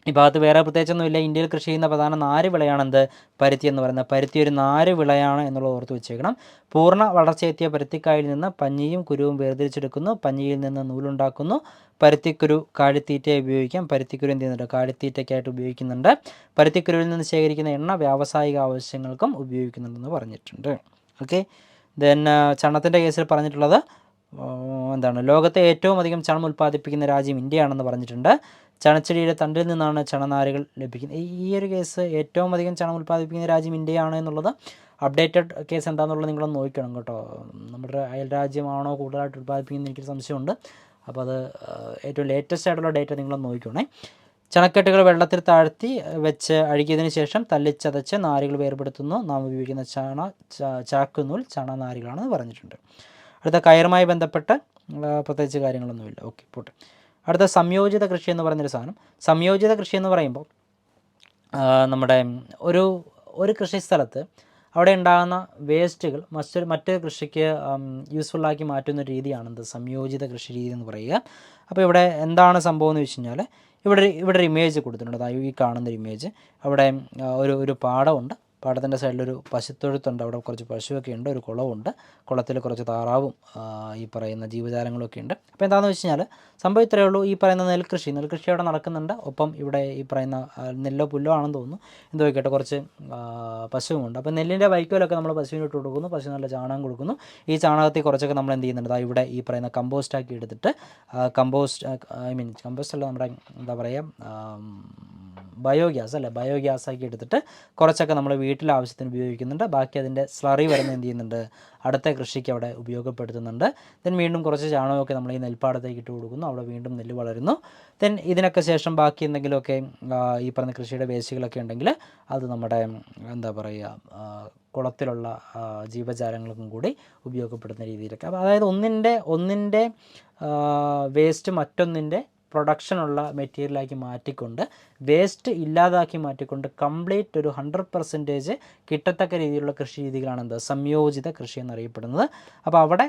ഈ ഭാഗത്ത് വേറെ പ്രത്യേകിച്ചൊന്നുമില്ല. ഇന്ത്യയിൽ കൃഷി ചെയ്യുന്ന പ്രധാന നാര് വിളയാണെന്ത്, പരുത്തി എന്ന് പറയുന്നത്. പരുത്തി ഒരു നാര് വിളയാണ് എന്നുള്ളത് ഓർത്ത് വെച്ചേക്കണം. പൂർണ്ണ വളർച്ചയെത്തിയ പരുത്തിക്കായിൽ നിന്ന് പഞ്ഞിയും കുരുവും വേർതിരിച്ചെടുക്കുന്നു. പഞ്ഞിയിൽ നിന്ന് നൂലുണ്ടാക്കുന്നു. പരുത്തിക്കുരു കാലിത്തീറ്റയെ ഉപയോഗിക്കാം. പരുത്തിക്കുരു എന്ത് ചെയ്യുന്നുണ്ട്, കാലിത്തീറ്റയ്ക്കായിട്ട് ഉപയോഗിക്കുന്നുണ്ട്. പരുത്തിക്കുരുവിൽ നിന്ന് ശേഖരിക്കുന്ന എണ്ണ വ്യാവസായിക ആവശ്യങ്ങൾക്കും ഉപയോഗിക്കുന്നുണ്ടെന്ന് പറഞ്ഞിട്ടുണ്ട്. ഓക്കെ, ദെൻ ചണത്തിൻ്റെ കേസിൽ പറഞ്ഞിട്ടുള്ളത് എന്താണ്, ലോകത്തെ ഏറ്റവും അധികം ചണം ഉൽപ്പാദിപ്പിക്കുന്ന രാജ്യം ഇന്ത്യയാണെന്ന് പറഞ്ഞിട്ടുണ്ട്. ചണച്ചെടിയുടെ തണ്ടിൽ നിന്നാണ് ചണനാരുകൾ ലഭിക്കുന്നത്. ഈ ഒരു കേസ് ഏറ്റവും അധികം ചണം ഉൽപ്പാദിപ്പിക്കുന്ന രാജ്യം ഇന്ത്യയാണ് എന്നുള്ളത് അപ്ഡേറ്റഡ് കേസ് എന്താണെന്നുള്ളത് നിങ്ങളൊന്ന് നോക്കണം കേട്ടോ. നമ്മുടെ അയൽ രാജ്യമാണോ കൂടുതലായിട്ട് ഉൽപ്പാദിപ്പിക്കുന്നത് എനിക്കൊരു സംശയമുണ്ട്. അപ്പോൾ അത് ഏറ്റവും ലേറ്റസ്റ്റ് ആയിട്ടുള്ള ഡേറ്റ നിങ്ങളൊന്ന് നോക്കണേ. ചണക്കെട്ടുകൾ വെള്ളത്തിൽ താഴ്ത്തി വെച്ച് അഴുകിയതിന് ശേഷം തല്ലിച്ചതച്ച് നാരുകൾ വേർപെടുത്തുന്നു. നാം ഉപയോഗിക്കുന്ന ചാക്കുനൂൽ ചണനാരുകളാണെന്ന് പറഞ്ഞിട്ടുണ്ട്. അടുത്ത കയറുമായി ബന്ധപ്പെട്ട് പ്രത്യേകിച്ച് കാര്യങ്ങളൊന്നുമില്ല. ഓക്കെ, പോട്ടെ. അടുത്ത സംയോജിത കൃഷി എന്ന് പറയുന്നൊരു സാധനം. സംയോജിത കൃഷി എന്ന് പറയുമ്പോൾ നമ്മുടെ ഒരു കൃഷി സ്ഥലത്ത് അവിടെ ഉണ്ടാകുന്ന വേസ്റ്റുകൾ മറ്റൊരു കൃഷിക്ക് യൂസ്ഫുള്ളാക്കി മാറ്റുന്ന രീതിയാണെന്ത്, സംയോജിത കൃഷി രീതി എന്ന് പറയുക. അപ്പോൾ ഇവിടെ എന്താണ് സംഭവം എന്ന് വെച്ച് കഴിഞ്ഞാൽ, ഇവിടെ ഒരു ഇമേജ് കൊടുത്തിട്ടുണ്ട്. അതായത് ഈ കാണുന്നൊരു ഇമേജ്, അവിടെ ഒരു പാടമുണ്ട്. പാടത്തിൻ്റെ സൈഡിലൊരു പശുത്തൊഴുത്തുണ്ട്. അവിടെ കുറച്ച് പശുവൊക്കെ ഉണ്ട്, ഒരു കുളമുണ്ട്. കുളത്തിൽ കുറച്ച് താറാവും ഈ പറയുന്ന ജീവജാലങ്ങളൊക്കെ ഉണ്ട്. അപ്പോൾ എന്താണെന്ന് വെച്ച് കഴിഞ്ഞാൽ സംഭവം ഇത്രയേ ഉള്ളൂ. ഈ പറയുന്ന നെൽകൃഷി അവിടെ നടക്കുന്നുണ്ട്. ഒപ്പം ഇവിടെ ഈ പറയുന്ന നെല്ലോ പുല്ലോ ആണെന്ന് തോന്നുന്നു, എന്തോ കേട്ടോ, കുറച്ച് പശുവുമുണ്ട്. അപ്പോൾ നെല്ലിൻ്റെ വൈക്കോലൊക്കെ നമ്മൾ പശുവിന് ഇട്ട് കൊടുക്കുന്നു. പശു നല്ല ചാണകം കൊടുക്കുന്നു. ഈ ചാണകത്തിൽ കുറച്ചൊക്കെ നമ്മൾ എന്ത് ചെയ്യുന്നുണ്ട്, ഇവിടെ ഈ പറയുന്ന കമ്പോസ്റ്റാക്കി എടുത്തിട്ട് കമ്പോസ്റ്റ് അല്ല, നമ്മുടെ എന്താ പറയുക, ബയോഗ്യാസ് ആക്കി എടുത്തിട്ട് കുറച്ചൊക്കെ നമ്മൾ വീടിൻ്റെ വീട്ടിലെ ആവശ്യത്തിന് ഉപയോഗിക്കുന്നുണ്ട്. ബാക്കി അതിൻ്റെ സ്ലറി വരുന്ന എന്ത് ചെയ്യുന്നുണ്ട്, അടുത്ത കൃഷിക്ക് അവിടെ ഉപയോഗപ്പെടുത്തുന്നുണ്ട്. ദെൻ വീണ്ടും കുറച്ച് ചാണകമൊക്കെ നമ്മൾ ഈ നെൽപ്പാടത്തേക്ക് ഇട്ട് കൊടുക്കുന്നു, അവിടെ വീണ്ടും നെല്ല് വളരുന്നു. ദെൻ ഇതിനൊക്കെ ശേഷം ബാക്കി എന്തെങ്കിലുമൊക്കെ ഈ പറഞ്ഞ കൃഷിയുടെ വേസ്റ്റുകളൊക്കെ ഉണ്ടെങ്കിൽ അത് നമ്മുടെ എന്താ പറയുക കുളത്തിലുള്ള ജീവജാലങ്ങൾക്കും കൂടി ഉപയോഗപ്പെടുന്ന രീതിയിലൊക്കെ. അപ്പോൾ അതായത് ഒന്നിൻ്റെ വേസ്റ്റ് മറ്റൊന്നിൻ്റെ പ്രൊഡക്ഷനുള്ള മെറ്റീരിയലാക്കി മാറ്റിക്കൊണ്ട്, വേസ്റ്റ് ഇല്ലാതാക്കി മാറ്റിക്കൊണ്ട് കംപ്ലീറ്റ് ഒരു 100% കിട്ടത്തക്ക രീതിയിലുള്ള കൃഷി രീതികളാണ് എന്ത്, സംയോജിത കൃഷി എന്നറിയപ്പെടുന്നത്. അപ്പോൾ അവിടെ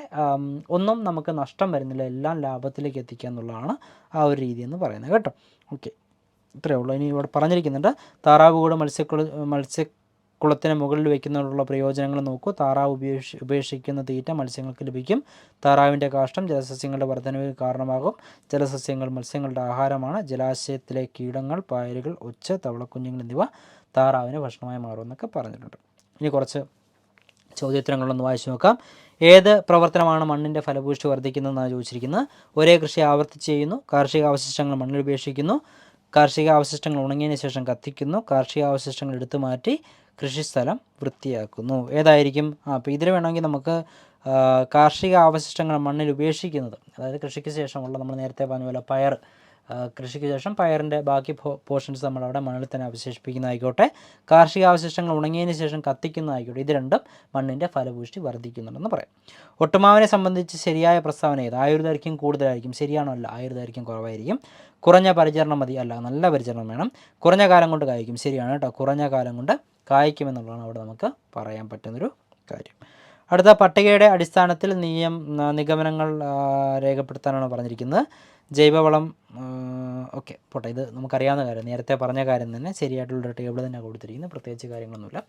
ഒന്നും നമുക്ക് നഷ്ടം വരുന്നില്ല, എല്ലാം ലാഭത്തിലേക്ക് എത്തിക്കുക എന്നുള്ളതാണ് ആ ഒരു രീതി എന്ന് പറയുന്നത് കേട്ടോ. ഓക്കെ, ഇത്രയേ ഉള്ളൂ. ഇനി ഇവിടെ പറഞ്ഞിരിക്കുന്നുണ്ട് താറാവ് കൂട് മത്സ്യക്കുളത്തിന് മുകളിൽ വയ്ക്കുന്നതിനുള്ള പ്രയോജനങ്ങൾ നോക്കൂ. താറാവ് ഉപേക്ഷിക്കുന്ന തീറ്റ മത്സ്യങ്ങൾക്ക് ലഭിക്കും. താറാവിൻ്റെ കാഷ്ടം ജലസസ്യങ്ങളുടെ വർധനവിന് കാരണമാകും. ജലസസ്യങ്ങൾ മത്സ്യങ്ങളുടെ ആഹാരമാണ്. ജലാശയത്തിലെ കീടങ്ങൾ, പായലുകൾ, ഒച്ച്, തവളക്കുഞ്ഞുങ്ങൾ എന്നിവ താറാവിന് ഭക്ഷണമായി മാറുമെന്നൊക്കെ പറഞ്ഞിട്ടുണ്ട്. ഇനി കുറച്ച് ചോദ്യോത്തരങ്ങളൊന്ന് വായിച്ചു നോക്കാം. ഏത് പ്രവർത്തനമാണ് മണ്ണിൻ്റെ ഫലഭൂഷ്ടി വർദ്ധിക്കുന്നതെന്നാണ് ചോദിച്ചിരിക്കുന്നത്. ഒരേ കൃഷി ആവർത്തിച്ച് ചെയ്യുന്നു. കാർഷിക അവശിഷ്ടങ്ങൾ മണ്ണിൽ ഉപേക്ഷിക്കുന്നു. കാർഷിക അവശിഷ്ടങ്ങൾ ഉണങ്ങിയതിന് ശേഷം കത്തിക്കുന്നു. കാർഷിക അവശിഷ്ടങ്ങൾ എടുത്തു മാറ്റി കൃഷിസ്ഥലം വൃത്തിയാക്കുന്നു. ഏതായിരിക്കും? അപ്പോൾ ഇതിൽ വേണമെങ്കിൽ നമുക്ക് കാർഷിക അവശിഷ്ടങ്ങൾ മണ്ണിൽ ഉപേക്ഷിക്കുന്നത്, അതായത് കൃഷിക്ക് ശേഷമുള്ള, നമ്മൾ നേരത്തെ പറഞ്ഞ പോലെ പയർ, കൃഷിക്ക് ശേഷം പയറിൻ്റെ ബാക്കി പോർഷൻസ് നമ്മളവിടെ മണ്ണിൽ തന്നെ അവശേഷിപ്പിക്കുന്നതായിക്കോട്ടെ, കാർഷിക അവശിഷ്ടങ്ങൾ ഉണങ്ങിയതിന് ശേഷം കത്തിക്കുന്നതായിക്കോട്ടെ, ഇത് രണ്ടും മണ്ണിൻ്റെ ഫലഭൂഷ്ടി വർദ്ധിക്കുന്നുണ്ടെന്ന് പറയാം. ഒട്ടുമാവിനെ സംബന്ധിച്ച് ശരിയായ പ്രസ്താവന ഏത്? ആയുർദൈർഘ്യം കൂടുതലായിരിക്കും. ശരിയാണോ? അല്ല, ആയുർദൈർഘ്യം കുറവായിരിക്കും. കുറഞ്ഞ പരിചരണം മതി. അല്ല, നല്ല പരിചരണം വേണം. കുറഞ്ഞ കാലം കൊണ്ട് കായ്ക്കും. ശരിയാണ് കേട്ടോ, കുറഞ്ഞ കാലം കൊണ്ട് കായ്ക്കുമെന്നുള്ളതാണ് അവിടെ നമുക്ക് പറയാൻ പറ്റുന്നൊരു കാര്യം. അടുത്ത പട്ടികയുടെ അടിസ്ഥാനത്തിൽ നിഗമനങ്ങൾ രേഖപ്പെടുത്താനാണ് പറഞ്ഞിരിക്കുന്നത്. ജൈവവളം, ഓക്കെ പോട്ടെ, ഇത് നമുക്കറിയാവുന്ന കാര്യം, നേരത്തെ പറഞ്ഞ കാര്യം തന്നെ, ശരിയായിട്ടുള്ളൊരു ടേബിൾ തന്നെ കൊടുത്തിരിക്കുന്നത്, പ്രത്യേകിച്ച് കാര്യങ്ങളൊന്നുമില്ല.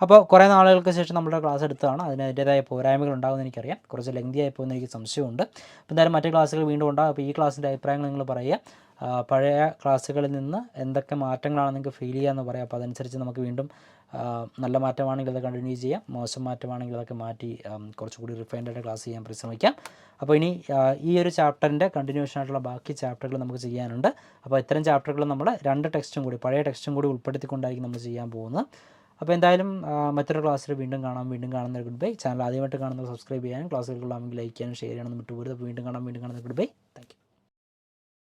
അപ്പോൾ കുറേ നാളുകൾക്ക് ശേഷം നമ്മുടെ ക്ലാസ് എടുത്തതാണ്, അതിന് അതിൻ്റേതായ പോരായ്മകൾ ഉണ്ടാകുമെന്ന് എനിക്കറിയാം, കുറച്ച് ലെങ്തി ആയിപ്പോയെന്ന് എനിക്ക് സംശയമുണ്ട്. അപ്പോൾ എന്തായാലും മറ്റു ക്ലാസ്സുകൾ വീണ്ടും ഉണ്ടാകും. അപ്പോൾ ഈ ക്ലാസ്സിൻ്റെ അഭിപ്രായങ്ങൾ നിങ്ങൾ പറയുക. പഴയ ക്ലാസ്സുകളിൽ നിന്ന് എന്തൊക്കെ മാറ്റങ്ങളാണ് നിങ്ങൾക്ക് ഫീൽ ചെയ്യാമെന്ന് പറയാം. അപ്പോൾ അതനുസരിച്ച് നമുക്ക് വീണ്ടും നല്ല മാറ്റമാണെങ്കിൽ അത് കണ്ടിന്യൂ ചെയ്യാം, മോശം മാറ്റമാണെങ്കിൽ അതൊക്കെ മാറ്റി കുറച്ചുകൂടി റിഫൈൻഡായിട്ട് ക്ലാസ് ചെയ്യാൻ പരിശ്രമിക്കാം. അപ്പോൾ ഇനി ഈ ഒരു ചാപ്റ്ററിൻ്റെ കണ്ടിന്യൂഷൻ ആയിട്ടുള്ള ബാക്കി ചാപ്റ്ററുകൾ നമുക്ക് ചെയ്യാനുണ്ട്. അപ്പോൾ ഇത്തരം ചാപ്റ്ററുകൾ നമ്മൾ 2 ടെക്സ്റ്റും കൂടി, പഴയ ടെക്സ്റ്റും കൂടി ഉൾപ്പെടുത്തിക്കൊണ്ടായിരിക്കും നമ്മൾ ചെയ്യാൻ പോകുന്നത്. അപ്പോൾ എന്തായാലും മറ്റൊരു ക്ലാസ്സിൽ വീണ്ടും കാണുന്ന ഗുഡ് ബൈ. ചാനൽ ആദ്യമായിട്ട് കാണുന്നത് സബ്സ്ക്രൈബ് ചെയ്യാനും ക്ലാസ്സുകൾ കൊള്ളാമെങ്കിൽ ലൈക്ക് ചെയ്യാനും ഷെയർ ചെയ്യണമെന്ന് വിട്ടുപോരുത്. വീണ്ടും കാണുന്ന ഗുഡ് ബൈ. Thank you.